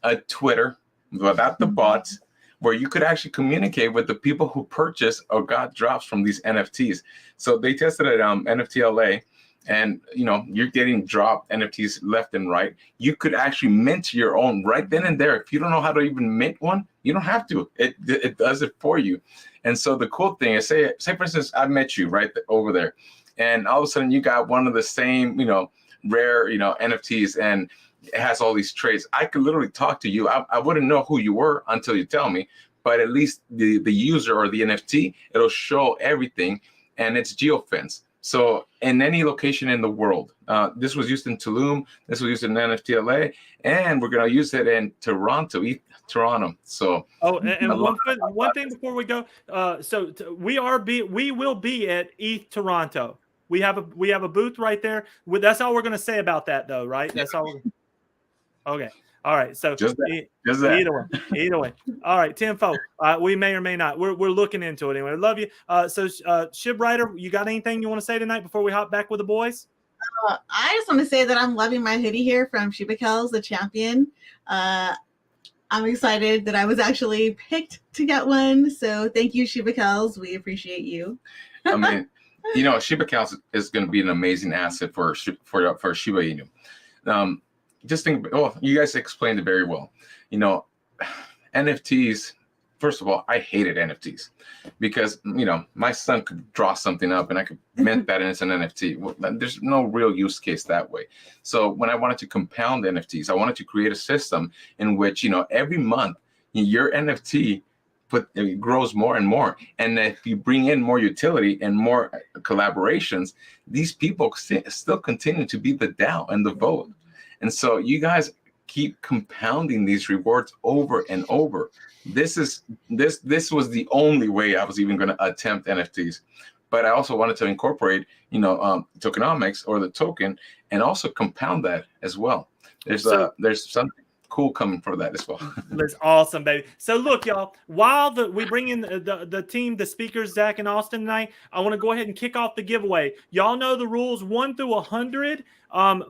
S6: a Twitter without the bots, where you could actually communicate with the people who purchase or got drops from these NFTs. So they tested it at NFTLA, and you're getting dropped NFTs left and right. You could actually mint your own right then and there. If you don't know how to even mint one, you don't have to. It does it for you. And so the cool thing is, say for instance, I met you right over there, and all of a sudden you got one of the same, rare, NFTs, and it has all these traits. I could literally talk to you. I wouldn't know who you were until you tell me, but at least the user or the NFT, it'll show everything, and it's geofence. So in any location in the world, this was used in Tulum, this was used in NFTLA, and we're going to use it in Toronto. So
S2: and one thing before we go, we will be at ETH Toronto. We have a booth right there. That's all we're going to say about that, though, right? That's all. Okay. All right. So
S6: just that.
S2: Either way. All right. Tenfold. We may or may not. We're looking into it anyway. I love you. So Shibwriter, you got anything you want to say tonight before we hop back with the boys?
S7: I just want to say that I'm loving my hoodie here from Shibawings, the champion. I'm excited that I was actually picked to get one. So thank you, Shibawings. We appreciate you.
S6: I mean, Shibawings is going to be an amazing asset for Shiba Inu. Just think, you guys explained it very well. NFTs, first of all, I hated NFTs because, my son could draw something up and I could mint that and it's an NFT. Well, there's no real use case that way. So when I wanted to compound NFTs, I wanted to create a system in which, every month your NFT it grows more and more. And if you bring in more utility and more collaborations, these people still continue to be the DAO and the vote. And so you guys keep compounding these rewards over and over. This was the only way I was even going to attempt NFTs. But I also wanted to incorporate, tokenomics or the token, and also compound that as well. There's something cool coming for that as well.
S2: That's awesome, baby. So look, y'all, while we bring in the team, the speakers, Zach and Austin tonight, I want to go ahead and kick off the giveaway. Y'all know the rules, 1 through 100.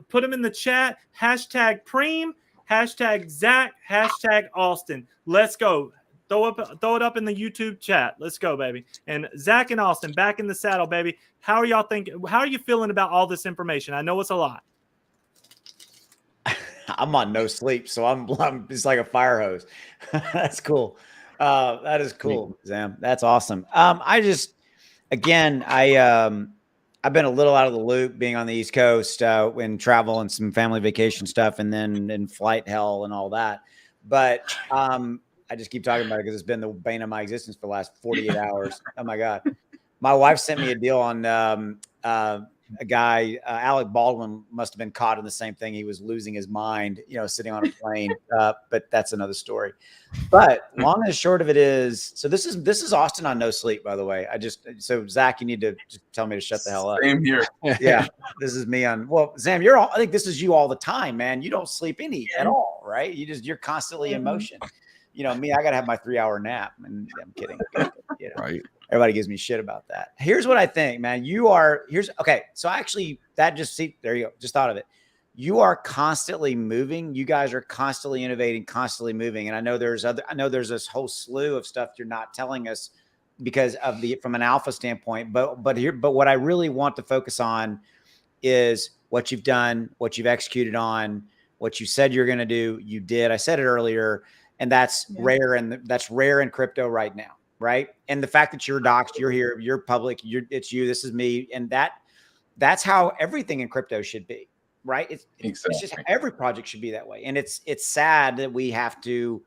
S2: Put them in the chat. Hashtag Preem, hashtag Zach, hashtag Austin. Let's go. Throw it up in the YouTube chat. Let's go, baby. And Zach and Austin, back in the saddle, baby. How are y'all thinking? How are you feeling about all this information? I know it's a lot.
S3: I'm on no sleep, so I'm just like a fire hose. That's cool. That is cool, Zam. That's awesome. I've been a little out of the loop being on the East Coast in travel and some family vacation stuff, and then in flight hell and all that. But I just keep talking about it because it's been the bane of my existence for the last 48 hours. Oh my God. My wife sent me a deal on a guy, Alec Baldwin must have been caught in the same thing. He was losing his mind, sitting on a plane. But that's another story. But long and short of it is, so this is Austin on no sleep, by the way. So Zach, you need to just tell me to shut the hell up.
S6: Same here.
S3: Yeah, this is me on. Well, Zam, I think this is you all the time, man. You don't sleep at all, right? You're constantly in motion. Me, I gotta have my 3-hour nap. And I'm kidding.
S4: Right.
S3: Everybody gives me shit about that. Here's what I think, man. Okay. So actually, there you go. Just thought of it. You are constantly moving. You guys are constantly innovating, constantly moving. And I know there's this whole slew of stuff you're not telling us because of from an alpha standpoint. But what I really want to focus on is what you've done, what you've executed on, what you said you're going to do. You did. I said it earlier, and that's rare. And that's rare in crypto right now. Right. And the fact that you're doxxed, you're here, you're public, it's you, this is me. And that's how everything in crypto should be, right? It's
S6: Exactly.
S3: just every project should be that way. And it's sad that we have to,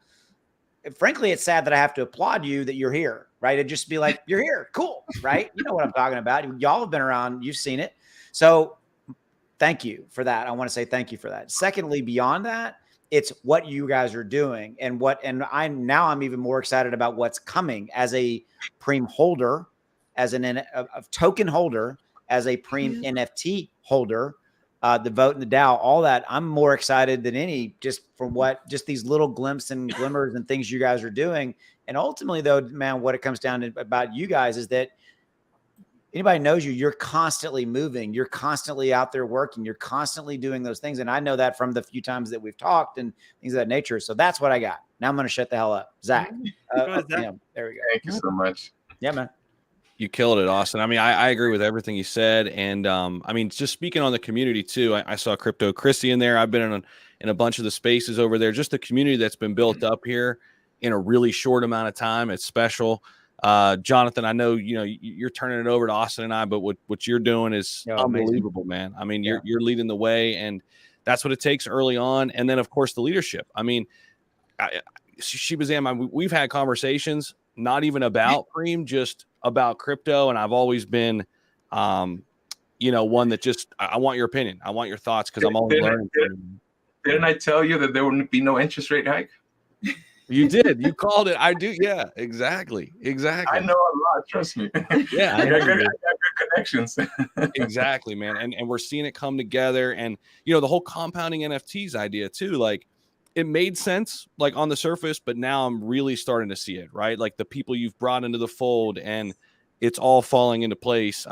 S3: frankly, it's sad that I have to applaud you that you're here, right? It'd just be like, you're here. Cool. Right. You know what I'm talking about. Y'all have been around. You've seen it. So thank you for that. I want to say thank you for that. Secondly, beyond that, it's what you guys are doing and I'm even more excited about what's coming as a PREME holder, as a token holder, as a PREME NFT holder. The vote and the DAO, all that. I'm more excited than any, just from just these little glimpses and glimmers and things you guys are doing. And ultimately, though, man, what it comes down to about you guys is that anybody knows you're constantly moving, you're constantly out there working, you're constantly doing those things. And I know that from the few times that we've talked and things of that nature. So that's what I got. Now I'm going to shut the hell up. Zach.
S2: Zach.
S3: Yeah, there we go.
S6: Thank you so much.
S3: Yeah, man.
S4: You killed it, Austin. I mean, I agree with everything you said. And I mean, just speaking on the community too, I saw Crypto Christie in there. I've been in a bunch of the spaces over there. Just the community that's been built up here in a really short amount of time. It's special. Jonathan, I know, you're turning it over to Austin and I, but what you're doing is unbelievable, man. I mean, you're leading the way, and that's what it takes early on. And then of course the leadership. I mean, Shibazam, we've had conversations, not even about PREME, just about crypto. And I've always been, one that just, I want your opinion. I want your thoughts, because I'm always learning.
S6: Didn't I tell you that there wouldn't be no interest rate hike?
S4: You did. You called it. I do. Yeah, exactly.
S6: I know a lot. Trust me.
S4: Yeah.
S6: I got good connections.
S4: Exactly, man. And we're seeing it come together. And, the whole compounding NFTs idea too, like, it made sense, like, on the surface, but now I'm really starting to see it, right? Like the people you've brought into the fold, and it's all falling into place.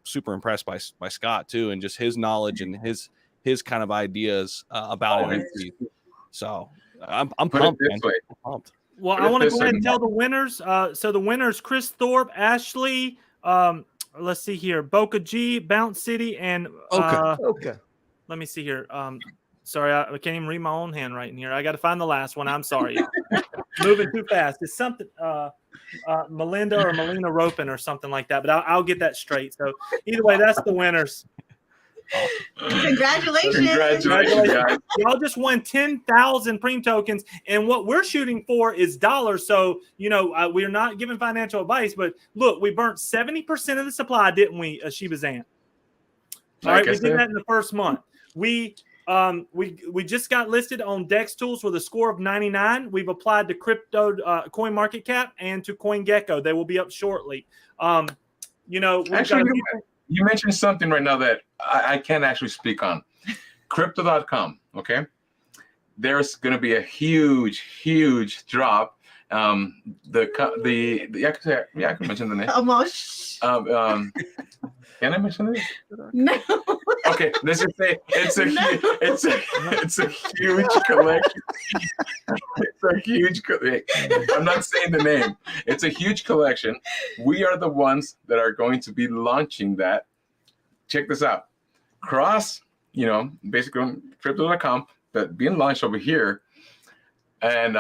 S4: Super impressed by Scott too, and just his knowledge and his kind of ideas about NFTs. So I'm pumped, man. I'm pumped.
S2: Well, I want to go ahead and tell the winners. So the winners: Chris Thorpe, Ashley. Let's see here: Boca G, Bounce City, and
S3: Okay.
S2: Let me see here. Sorry, I can't even read my own handwriting here. I got to find the last one. I'm sorry. Moving too fast. It's something Melinda or Melina Ropin or something like that, but I'll get that straight. So either way, that's the winners.
S7: Congratulations.
S6: Guys.
S2: Y'all just won 10,000 PREME tokens, and what we're shooting for is dollars. So, we're not giving financial advice, but look, we burnt 70% of the supply, didn't we, Shibazam? All right, we did that in the first month. We just got listed on Dex Tools with a score of 99. We've applied to crypto coin market cap and to CoinGecko. They will be up shortly.
S6: Actually, you mentioned something right now that I can't actually speak on. Crypto.com. Okay, there's going to be a huge drop. I can mention the name.
S7: Almost.
S6: Can I mention it?
S7: No.
S6: Okay, let's just say it's a huge collection. It's a huge. I'm not saying the name. It's a huge collection. We are the ones that are going to be launching that. Check this out. Cross, basically crypto.com, but being launched over here, and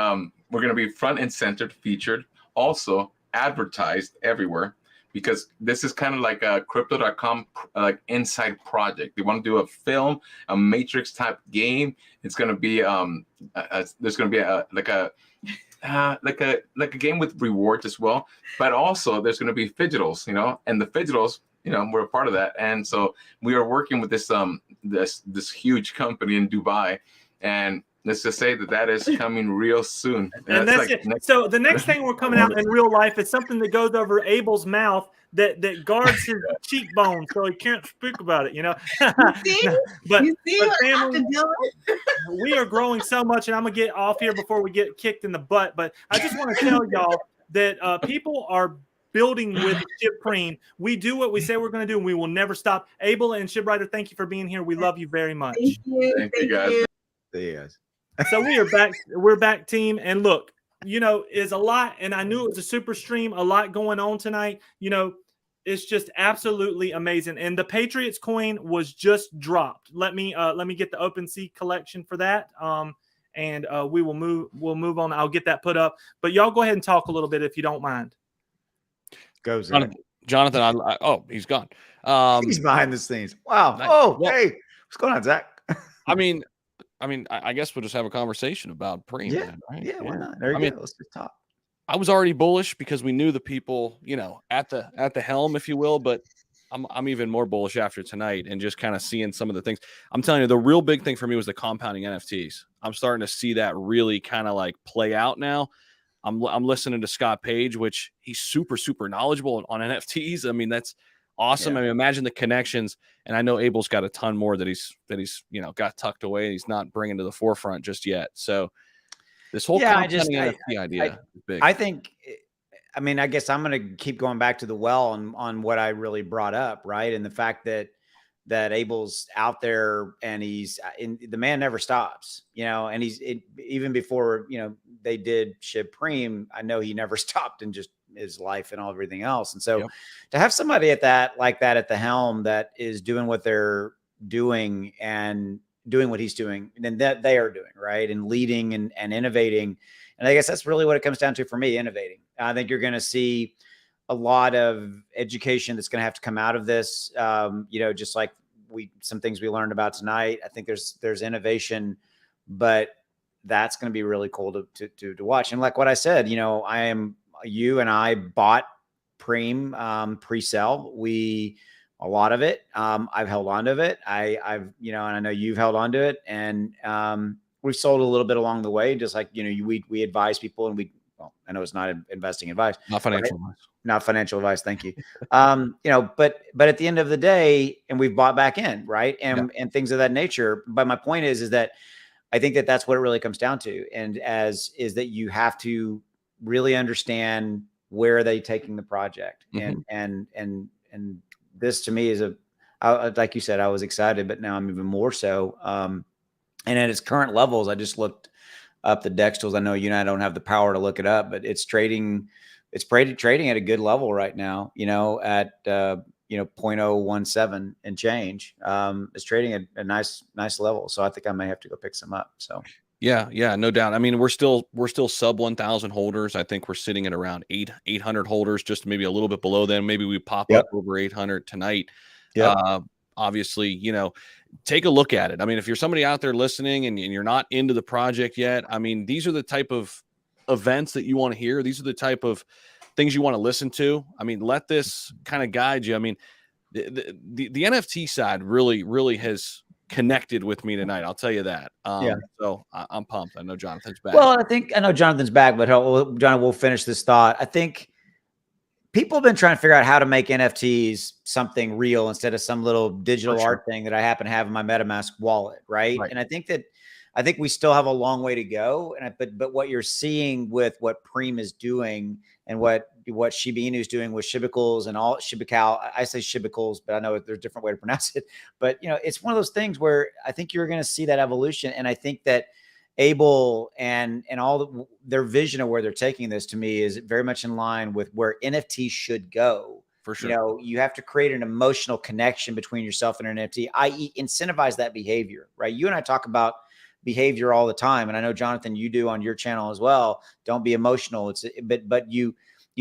S6: we're going to be front and centered, featured, also advertised everywhere. Because this is kind of like a crypto.com like inside project. They want to do a film, a Matrix type game. It's going to be there's going to be a game with rewards as well. But also there's going to be fidgetals, and the fidgetals, we're a part of that. And so we are working with this this huge company in Dubai, and let's just say that is coming real soon.
S2: And that's it. So the next thing we're coming out in real life is something that goes over Abel's mouth that guards his cheekbone so he can't speak about it, But family, we are growing so much, and I'm going to get off here before we get kicked in the butt. But I just want to tell y'all that people are building with Shibpreme. We do what we say we're going to do, and we will never stop. Abel and Shibwriter, thank you for being here. We love you very much.
S7: Thank you.
S6: Thank you, guys.
S3: See you guys.
S2: So we are back. We're back, team. And look, is a lot. And I knew it was a super stream, a lot going on tonight. It's just absolutely amazing. And the Patriots coin was just dropped. Let me get the OpenSea collection for that. And we'll move on. I'll get that put up. But y'all go ahead and talk a little bit if you don't mind.
S3: Goes
S4: Jonathan, oh, he's gone.
S3: He's behind the scenes. Wow.
S4: Nice.
S3: Oh,
S4: Well,
S3: hey, what's going on, Zach?
S4: I mean, I guess we'll just have a conversation about PREME.
S3: Yeah,
S4: then, right?
S3: yeah, why not? There you go. Let's just talk.
S4: I was already bullish because we knew the people, at the helm, if you will, but I'm even more bullish after tonight and just kind of seeing some of the things. I'm telling you, the real big thing for me was the compounding NFTs. I'm starting to see that really kind of like play out now. I'm listening to Scott Page, which he's super, super knowledgeable on NFTs. I mean, that's awesome.
S3: Yeah.
S4: I mean, imagine the connections. And I know Abel's got a ton more that he's got tucked away and he's not bringing to the forefront just yet. So this whole compounding NFT idea is big.
S3: I think, I mean, I guess I'm going to keep going back to the well on what I really brought up, right? And the fact that Abel's out there and the man never stops, and even before, they did Shibpreme, I know he never stopped in just his life and everything else. And so to have somebody like that at the helm that is doing what they're doing and doing what he's doing and that they are doing, right, and leading and innovating. And I guess that's really what it comes down to for me, innovating. I think you're going to see a lot of education that's going to have to come out of this. Just like some things we learned about tonight. I think there's innovation, but that's going to be really cool to watch. And like what I said, you and I bought PREME pre-sale. A lot of it, I've held on to it. I've, and I know you've held on to it, and we've sold a little bit along the way. Just like, we advise people, and I know it's not investing advice,
S4: not financial advice,
S3: not financial advice. Thank you. But at the end of the day, and we've bought back in, right. And things of that nature. But my point is that I think that's what it really comes down to. And is that you have to really understand where are they taking the project. And this to me is like you said, I was excited, but now I'm even more so. And at its current levels, I just looked up the DEX tools. I know you and I don't have the power to look it up, but it's trading at a good level right now, at 0.017 and change. It's trading at a nice level. So I think I may have to go pick some up. So
S4: yeah, no doubt. I mean, we're still sub 1,000 holders. I think we're sitting at around 800 holders, just maybe a little bit below them. Maybe we pop up over 800 tonight. Obviously, take a look at it. I mean, if you're somebody out there listening and you're not into the project yet, I mean, these are the type of events that you want to hear. These are the type of things you want to listen to. I mean, let this kind of guide you. I mean, the NFT side really has connected with me tonight. I'll tell you that. So I'm pumped. I know Jonathan's back.
S3: Well, I know Jonathan's back, but John, we'll finish this thought. I think people have been trying to figure out how to make NFTs something real instead of some little digital art thing that I happen to have in my MetaMask wallet. Right. And I think we still have a long way to go. But what you're seeing with what PREME is doing and what Shiba Inu is doing with Shibicles and all Shibical, I say Shibicles, but I know there's a different way to pronounce it. But, it's one of those things where I think you're going to see that evolution. And I think that Abel and all their vision of where they're taking this, to me, is very much in line with where NFT should go.
S4: For sure.
S3: You have to create an emotional connection between yourself and an NFT, i.e. incentivize that behavior, right? You and I talk about behavior all the time. And I know, Jonathan, you do on your channel as well. Don't be emotional. But you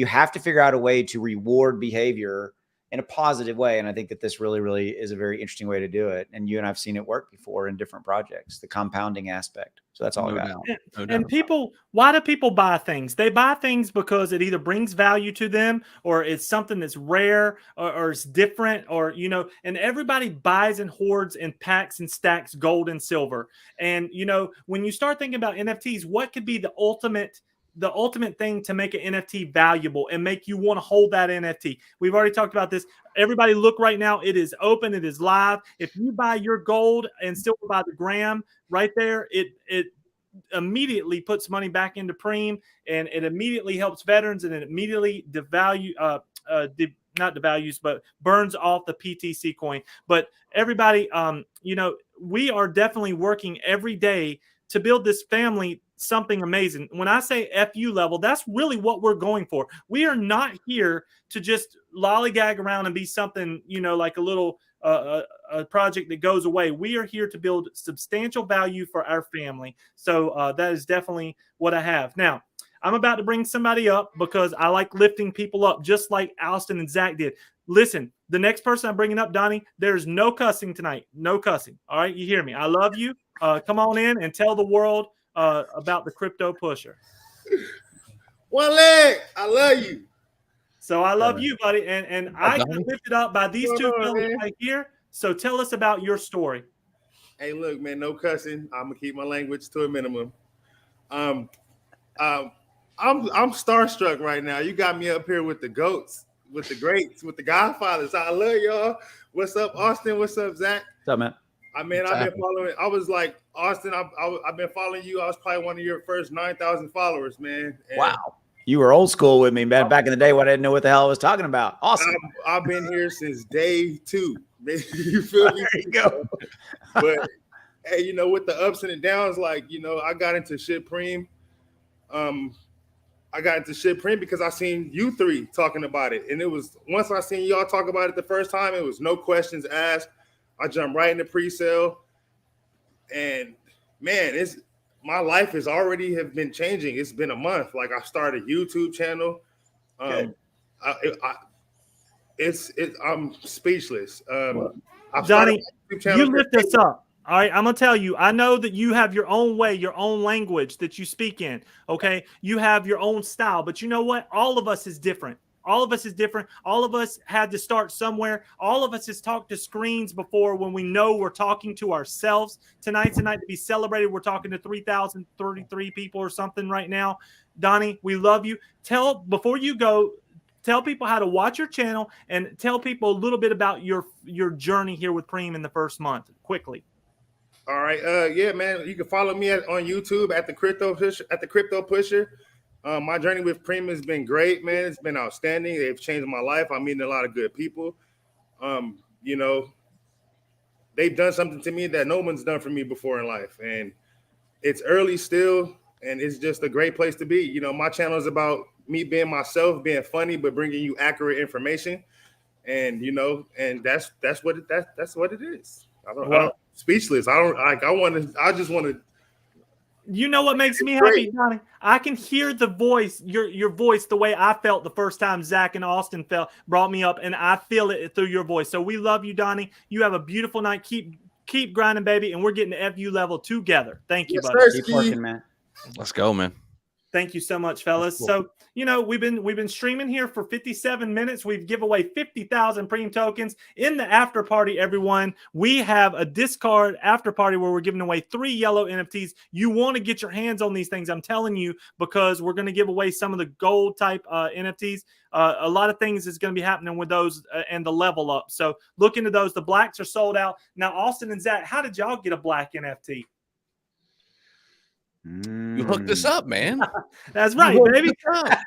S3: have to figure out a way to reward behavior in a positive way. And I think that this really is a very interesting way to do it. And you and I've seen it work before in different projects, the compounding aspect. So that's all I got.
S2: And why do people buy things? They buy things because it either brings value to them, or it's something that's rare, or it's different, or, and everybody buys and hoards and packs and stacks gold and silver. And, when you start thinking about NFTs, what could be the ultimate thing to make an NFT valuable and make you want to hold that NFT? We've already talked about this. Everybody look right now. It is open. It is live. If you buy your gold and silver by the gram right there, it immediately puts money back into PREME, and it immediately helps veterans, and it immediately not devalues, but burns off the PTC coin. But everybody, we are definitely working every day to build this family something amazing. When I say FU level, that's really what we're going for. We are not here to just lollygag around and be something, like a little a project that goes away. We are here to build substantial value for our family. So that is definitely what I have. Now, I'm about to bring somebody up because I like lifting people up, just like Austin and Zach did. Listen, the next person I'm bringing up, Donnie, there's no cussing tonight. No cussing. All right, you hear me? I love you. Come on in and tell the world about the crypto pusher.
S9: One leg. I love you.
S2: So I love you, buddy. And I got lifted up by these two fellas right here. So tell us about your story.
S9: Hey, look, man, no cussing. I'm gonna keep my language to a minimum. I'm starstruck right now. You got me up here with the goats, with the greats, with the godfathers. I love y'all. What's up, Austin? What's up, Zach?
S3: What's up, man?
S9: I've been following. I was like, Austin, I've been following you. I was probably one of your first 9,000 followers, man. And
S3: wow. You were old school with me, man. Back in the day when I didn't know what the hell I was talking about. Awesome.
S9: I've been here since day 2. You feel me?
S3: There you go.
S9: But hey, you know, with the ups and the downs, like, you know, I got into Shibpreme. I got into Shibpreme because I seen you three talking about it. And it was, once I seen y'all talk about it the first time, it was no questions asked. I jumped right into pre-sale. And man, my life has already have been changing. It's been a month. Like, I started a YouTube channel. I'm speechless.
S2: Johnny, you lift us up. All right, I'm gonna tell you, I know that you have your own way, your own language that you speak in. Okay, you have your own style, but you know what? All of us is different. All of us is different. All of us had to start somewhere. All of us has talked to screens before when we know we're talking to ourselves. Tonight's a night to be celebrated. We're talking to 3,033 people or something right now. Donnie, we love you. Before you go, tell people how to watch your channel and tell people a little bit about your journey here with PREME in the first month, quickly.
S9: All right. Yeah, man. You can follow me on YouTube at the Crypto Pusher. My journey with PREME has been great, man. It's been outstanding. They've changed my life. I'm meeting a lot of good people. You know, they've done something to me that no one's done for me before in life. And it's early still, and it's just a great place to be. You know, my channel is about me being myself, being funny, but bringing you accurate information. And, you know, and that's what it is. I'm speechless. I just want to.
S2: You know what makes me happy, Johnny? I can hear the voice, your voice, the way I felt the first time Zach and Austin brought me up, and I feel it through your voice. So we love you, Donnie. You have a beautiful night. Keep grinding, baby, and we're getting to FU level together. Thank you, buddy.
S3: Keep working, man.
S4: Let's go, man.
S2: Thank you so much, fellas. Cool. So, you know, we've been streaming here for 57 minutes. We've given away 50,000 PREME tokens. In the after party, everyone, we have a discard after party where we're giving away 3 yellow NFTs. You want to get your hands on these things, I'm telling you, because we're going to give away some of the gold type NFTs. A lot of things is going to be happening with those and the level up. So look into those. The blacks are sold out. Now, Austin and Zach, how did y'all get a black NFT?
S4: You hooked us up, man.
S2: That's right, baby. I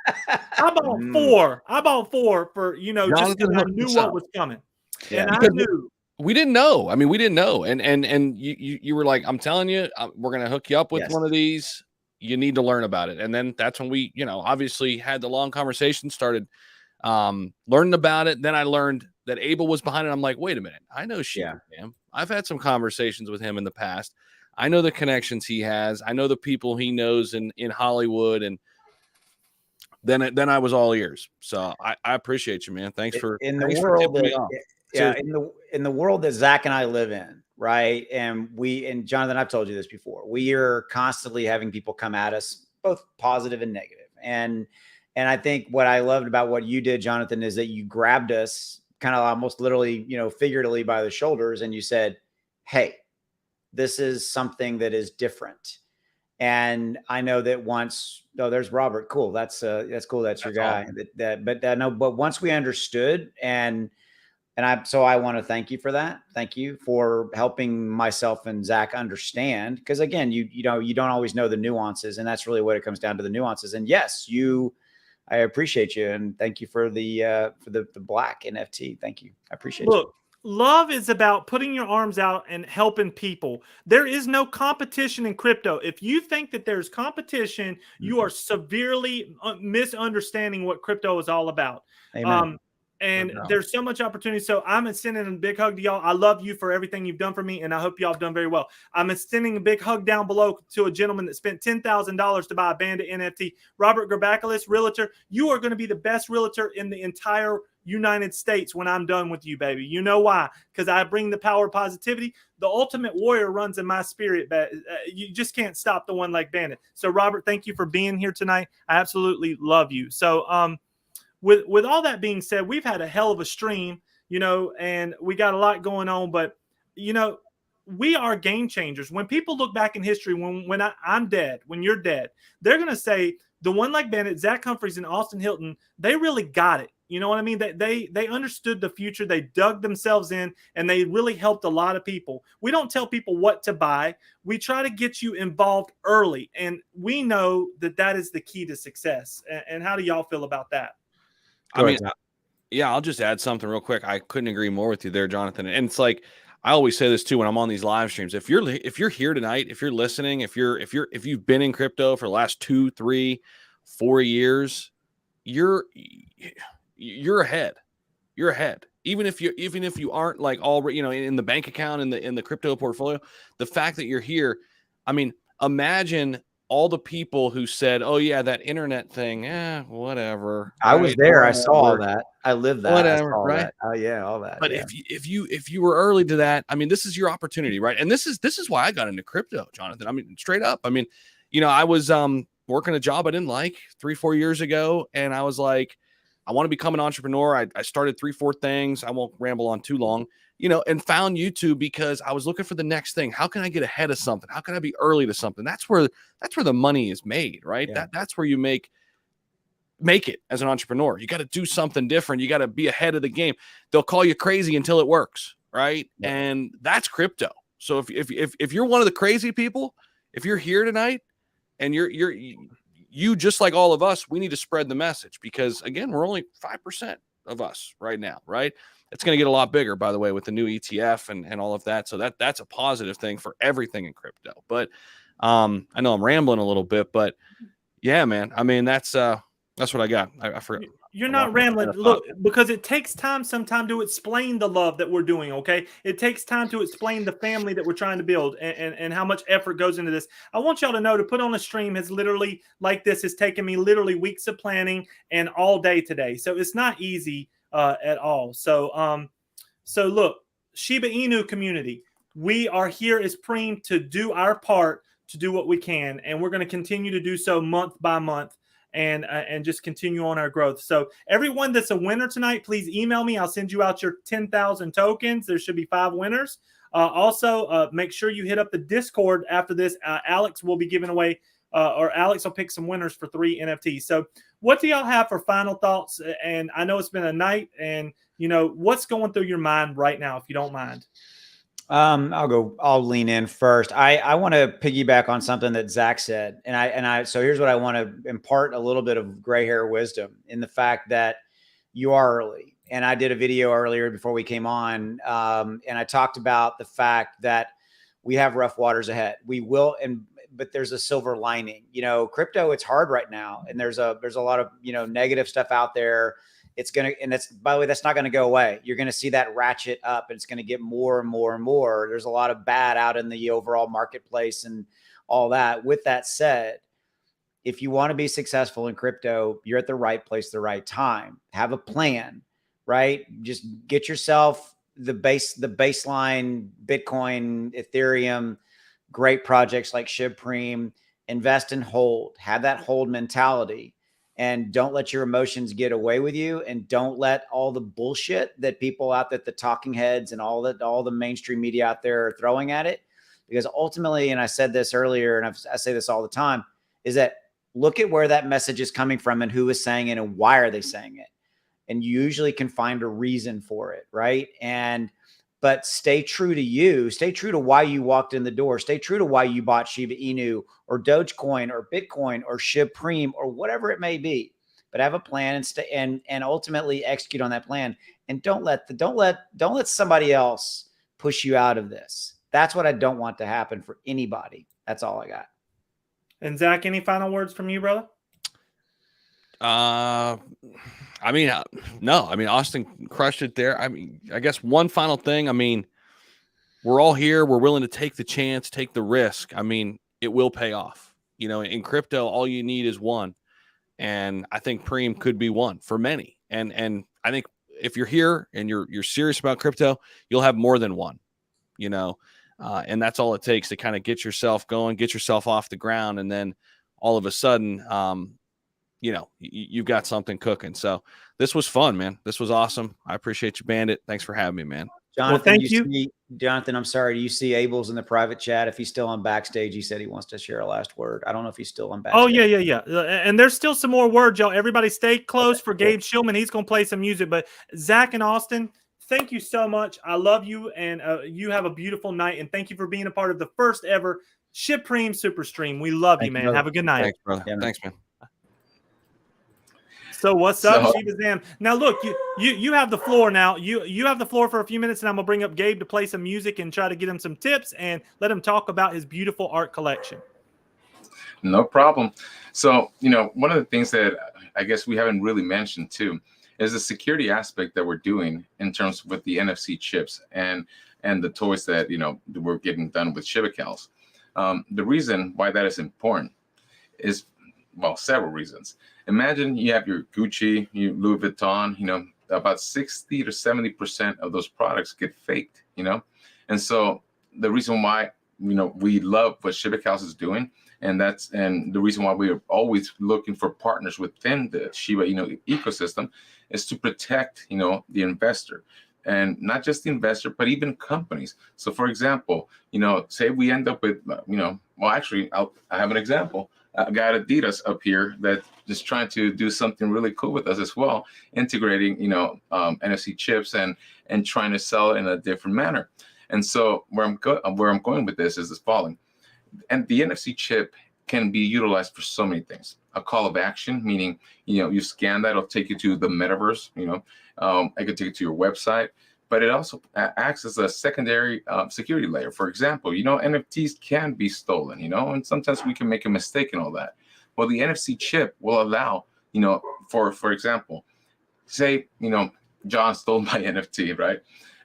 S2: bought 4. I bought 4 for, you know, just because I knew what was coming. Yeah. And I knew.
S4: We didn't know. I mean, we didn't know. And you were like, I'm telling you, we're going to hook you up with one of these. You need to learn about it. And then that's when we, you know, obviously had the long conversation, started learning about it. Then I learned that Abel was behind it. I'm like, wait a minute. I know Shibpreme. I've had some conversations with him in the past. I know the connections he has. I know the people he knows in Hollywood. And then I was all ears. So I appreciate you, man. Thanks for
S3: in the world that Zach and I live in, right? And Jonathan, I've told you this before. We are constantly having people come at us, both positive and negative. And I think what I loved about what you did, Jonathan, is that you grabbed us kind of almost literally, you know, figuratively by the shoulders, and you said, "Hey, this is something that is different." And I know that there's Robert. Cool. That's cool. That's your guy. Awesome. But once we understood I want to thank you for that. Thank you for helping myself and Zach understand. Because again, you don't always know the nuances, and that's really what it comes down to, the nuances. And yes, I appreciate you, and thank you for the black NFT. Thank you. I appreciate you.
S2: Love is about putting your arms out and helping people. There is no competition in crypto. If you think that there's competition, you are severely misunderstanding what crypto is all about.
S3: Amen.
S2: And
S4: No doubt.
S2: there's so much opportunity. So I'm sending a big hug to y'all. I love you for everything you've done for me, and I hope y'all have done very well. I'm sending a big hug down below to a gentleman that spent $10,000 to buy a Bandit NFT. Robert Gerbacalis, realtor. You are going to be the best realtor in the entire United States when I'm done with you, baby. You know why? Because I bring the power of positivity. The ultimate warrior runs in my spirit. You just can't stop the one like Bandit. So, Robert, thank you for being here tonight. I absolutely love you. So, with all that being said, we've had a hell of a stream, and we got a lot going on, but we are game changers. When people look back in history, when I'm dead, when you're dead, they're going to say the one like Bennett, Zach Humphries, and Austin Hilton, they really got it. You know what I mean? They understood the future. They dug themselves in, and they really helped a lot of people. We don't tell people what to buy. We try to get you involved early, and we know that is the key to success. And how do y'all feel about that?
S4: Yeah, I'll just add something real quick. I couldn't agree more with you there, Jonathan. And it's like I always say this too when I'm on these live streams. If you're here tonight, if you're listening, if you've been in crypto for the last 2, 3, 4 years, you're ahead. You're ahead. Even if you aren't like already, in the bank account in the crypto portfolio, the fact that you're here, I mean, imagine all the people who said, "Oh yeah, that internet thing, whatever."
S3: I was there. I saw all that. I lived that.
S4: Whatever,
S3: I saw
S4: right?
S3: That. Oh yeah, all that.
S4: But
S3: yeah.
S4: if you were early to that, I mean, this is your opportunity, right? And this is why I got into crypto, Jonathan. I mean, straight up. I mean, I was working a job I didn't like 3-4 years ago, and I was like, I want to become an entrepreneur. I started 3-4 things. I won't ramble on too long, and found YouTube because I was looking for the next thing. How can I get ahead of something? How can I be early to something? That's where the money is made, right?
S3: Yeah.
S4: That's where you make it as an entrepreneur. You got to do something different. You got to be ahead of the game. They'll call you crazy until it works, right? Yeah. And that's crypto. So if you're one of the crazy people, if you're here tonight and you just like all of us, we need to spread the message because again, we're only 5% of us right now, right? It's going to get a lot bigger, by the way, with the new ETF and all of that. So that's a positive thing for everything in crypto. But I know I'm rambling a little bit, but yeah, man. I mean, that's what I got. I forgot.
S2: You're not rambling. Look, because it takes time sometimes to explain the love that we're doing, okay? It takes time to explain the family that we're trying to build and how much effort goes into this. I want y'all to know to put on a stream has literally, like this, has taken me literally weeks of planning and all day today. So it's not easy at all. So look, Shiba Inu community, we are here as PREME to do our part to do what we can, and we're going to continue to do so month by month. And just continue on our growth. So everyone that's a winner tonight, please email me. I'll send you out your 10,000 tokens. There should be 5 winners. Also, make sure you hit up the Discord after this. Alex will be giving away, or Alex will pick some winners for 3 NFTs. So what do y'all have for final thoughts? And I know it's been a night, and what's going through your mind right now, if you don't mind.
S3: I'll lean in first. I want to piggyback on something that Zach said. So here's what I want to impart a little bit of gray hair wisdom in the fact that you are early. And I did a video earlier before we came on. And I talked about the fact that we have rough waters ahead. We will. But there's a silver lining, crypto, it's hard right now. And there's a lot of, negative stuff out there. By the way, that's not going to go away. You're going to see that ratchet up and it's going to get more and more and more. There's a lot of bad out in the overall marketplace and all that. With that said, if you want to be successful in crypto, you're at the right place, the right time. Have a plan, right? Just get yourself the baseline Bitcoin, Ethereum, great projects like Shibpreme, invest and hold, have that hold mentality. And don't let your emotions get away with you, and don't let all the bullshit that people out there, the talking heads and all the mainstream media out there are throwing at it. Because ultimately, and I said this earlier, and I say this all the time, is that look at where that message is coming from and who is saying it and why are they saying it. And you usually can find a reason for it, right? But stay true to you. Stay true to why you walked in the door. Stay true to why you bought Shiba Inu or Dogecoin or Bitcoin or Shibpreme or whatever it may be. But have a plan and ultimately execute on that plan. And don't let somebody else push you out of this. That's what I don't want to happen for anybody. That's all I got.
S2: And Zach, any final words from you, brother?
S4: I mean, no. I mean, Austin crushed it there. I mean, I guess one final thing. I mean, we're all here. We're willing to take the chance, take the risk. I mean, it will pay off. You know, in crypto, all you need is one. And I think PREME could be one for many. And I think if you're here and you're serious about crypto, you'll have more than one, you know, and that's all it takes to kind of get yourself going, get yourself off the ground. And then all of a sudden, you know, you've got something cooking. So this was fun, man. This was awesome. I appreciate you, Bandit. Thanks for having me, man.
S3: Jonathan,
S2: thank you.
S3: Jonathan, I'm sorry. Do you see Abel's in the private chat? If he's still on backstage, he said he wants to share a last word. I don't know if he's still on backstage.
S2: Oh, yeah. And there's still some more words, y'all. Everybody stay close for Gabe Shillman. He's going to play some music. But Zach and Austin, thank you so much. I love you, and you have a beautiful night. And thank you for being a part of the first ever Shibpreme Superstream. We love you, man.
S3: brother.
S2: Have a good night.
S4: Thanks, brother.
S3: Yeah, man.
S4: Thanks, man.
S2: So what's up, Shiba Zam? Now look, you have the floor now. You have the floor for a few minutes, and I'm gonna bring up Gabe to play some music and try to get him some tips and let him talk about his beautiful art collection.
S6: No problem. So, you know, one of the things that I guess we haven't really mentioned too is the security aspect that we're doing in terms with the NFC chips and the toys that, you know, we're getting done with Shibacals. The reason why that is important is, well, several reasons. Imagine you have your Gucci, your Louis Vuitton, you know, about 60 to 70% of those products get faked, you know? And so the reason why, you know, we love what Shibacals is doing, and the reason why we are always looking for partners within the Shiba, you know, ecosystem, is to protect, you know, the investor. And not just the investor, but even companies. So for example, you know, say we end up with, you know, well, actually, I have an example. A guy at Adidas up here that is trying to do something really cool with us as well, integrating, you know, NFC chips and trying to sell it in a different manner. And so where I'm going with this is the following. And the NFC chip can be utilized for so many things. A call of action, meaning, you know, you scan that, it'll take you to the metaverse, you know, I could take you to your website, but it also acts as a secondary security layer. For example, you know, NFTs can be stolen, you know, and sometimes we can make a mistake and all that. Well, the NFC chip will allow, you know, for example, say, you know, John stole my NFT, right?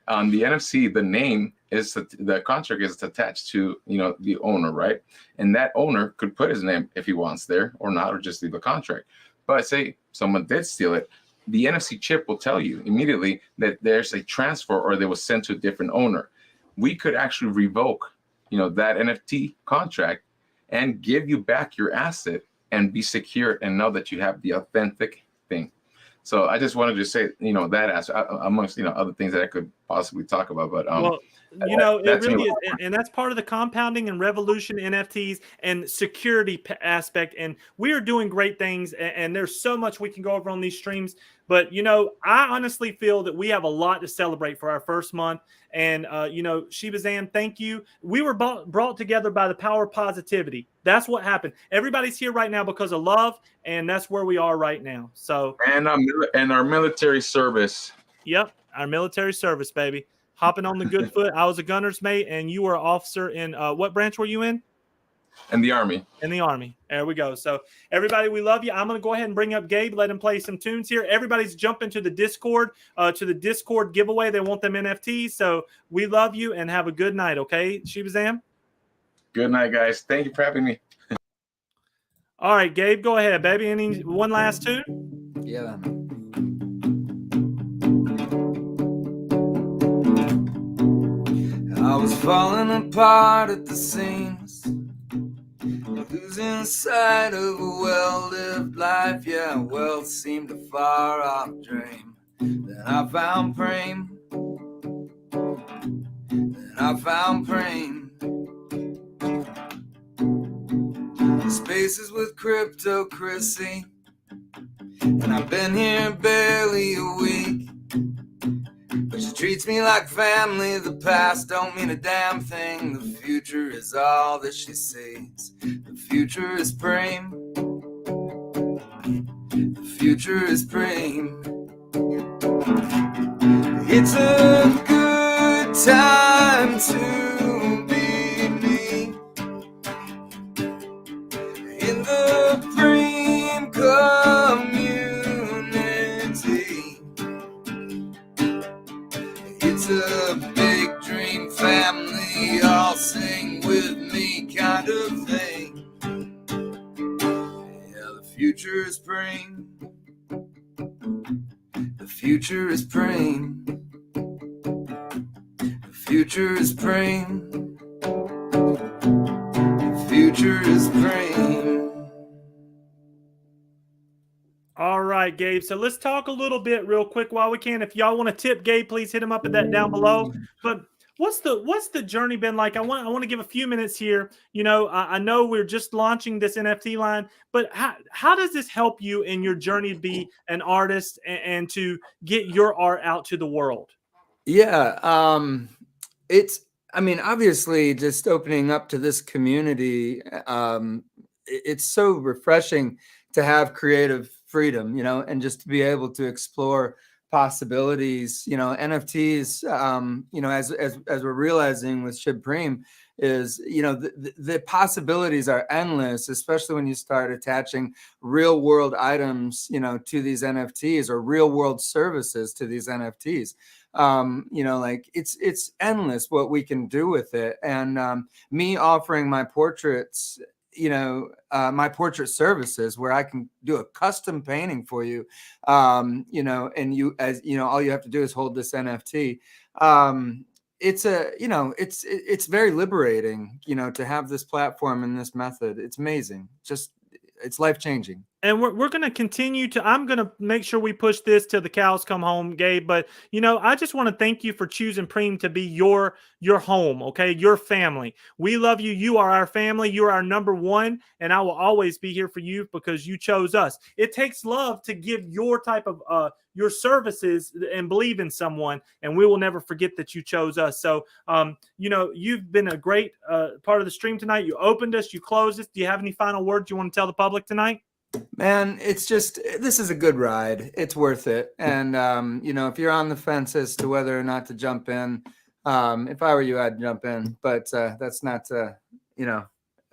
S6: The NFC, the name is the contract is attached to, you know, the owner, right? And that owner could put his name if he wants there or not, or just leave a contract. But say someone did steal it, the NFC chip will tell you immediately that there's a transfer or they was sent to a different owner. We could actually revoke, you know, that NFT contract and give you back your asset and be secure and know that you have the authentic thing. So I just wanted to say, you know, that aspect amongst, you know, other things that I could possibly talk about. But
S2: well, you know, it really is, and that's part of the compounding and revolution NFTs and security aspect. And we are doing great things, and there's so much we can go over on these streams. But, you know, I honestly feel that we have a lot to celebrate for our first month. And, you know, Shiba Zam, thank you. We were brought together by the power of positivity. That's what happened. Everybody's here right now because of love, and that's where we are right now. So
S6: and our military service.
S2: Yep, our military service, baby. Hopping on the good foot. I was a gunner's mate, and you were an officer in what branch were you in?
S6: In the Army.
S2: In the Army. There we go. So everybody, we love you. I'm going to go ahead and bring up Gabe, let him play some tunes here. Everybody's jumping to the Discord, giveaway. They want them NFTs. So we love you and have a good night. Okay, Shiba Zam?
S6: Good night, guys. Thank you for having me.
S2: All right, Gabe, go ahead, baby. Any one last tune?
S1: Yeah. I was falling apart at the seams, losing sight of a well-lived life. Yeah, wealth seemed a far-off dream. Then I found PREME. Spaces with cryptocracy, and I've been here barely a week. But she treats me like family. The past don't mean a damn thing. The future is all that she sees. The future is PREME. The future is PREME. It's a good time to be me in the PREME community. It's a big dream family, all sing with me kind of thing. Yeah, the future is PREME. The future is PREME. The future is PREME. The future is PREME.
S2: All right, Gabe. So let's talk a little bit real quick while we can. If y'all want to tip Gabe, please hit him up at that down below. But what's the journey been like? I want to give a few minutes here. You know, I know we're just launching this NFT line, but how does this help you in your journey to be an artist and to get your art out to the world?
S10: Yeah, I mean, obviously, just opening up to this community, it's so refreshing to have creative freedom, you know, and just to be able to explore possibilities. You know, NFTs, you know, as we're realizing with Shibpreme, is, you know, the possibilities are endless, especially when you start attaching real world items, you know, to these NFTs, or real world services to these NFTs. You know, like it's endless what we can do with it. And me offering my portraits, you know, my portrait services, where I can do a custom painting for you, you know, and you, as you know, all you have to do is hold this NFT. It's a, you know, it's very liberating, you know, to have this platform and this method. It's amazing. Just, it's life-changing.
S2: And we're going to continue to, I'm going to make sure we push this till the cows come home, Gabe. But, you know, I just want to thank you for choosing PREME to be your home, okay? Your family. We love you. You are our family. You are our number one. And I will always be here for you because you chose us. It takes love to give your type of, your services and believe in someone. And we will never forget that you chose us. So, you know, you've been a great part of the stream tonight. You opened us, you closed us. Do you have any final words you want to tell the public tonight?
S10: Man, it's just, this is a good ride. It's worth it. And, you know, if you're on the fence as to whether or not to jump in, if I were you, I'd jump in, but that's not, you know,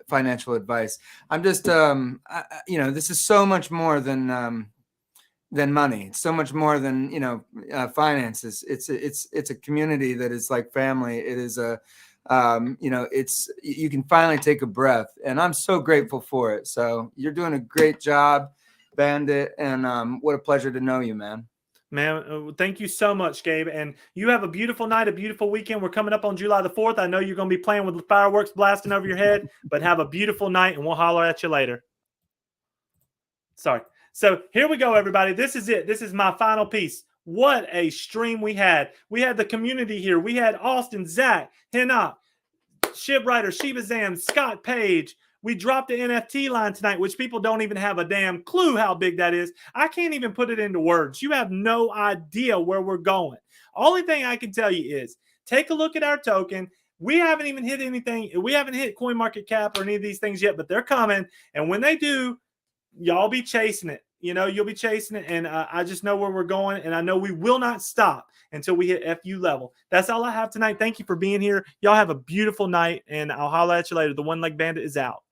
S10: financial advice. I'm just, you know, this is so much more than money. It's so much more than, you know, finances. It's a community that is like family. It is a, you know, you can finally take a breath, and I'm so grateful for it. So you're doing a great job, Bandit, and what a pleasure to know you, man.
S2: Thank you so much, Gabe. And you have a beautiful night, a beautiful weekend. We're coming up on July the 4th. I know you're going to be playing with the fireworks blasting over your head, but have a beautiful night, and we'll holler at you later. Sorry. So here we go, everybody. This is it. This is my final piece. What a stream we had. We had the community here. We had Austin, Zach, HENOK, Shibwriter, Shibazam, Scott Page. We dropped the NFT line tonight, which people don't even have a damn clue how big that is. I can't even put it into words. You have no idea where we're going. Only thing I can tell you is take a look at our token. We haven't even hit anything. We haven't hit CoinMarketCap or any of these things yet, but they're coming. And when they do, y'all be chasing it. You know, you'll be chasing it, and I just know where we're going, and I know we will not stop until we hit FU level. That's all I have tonight. Thank you for being here. Y'all have a beautiful night, and I'll holler at you later. The One Leg Bandit is out.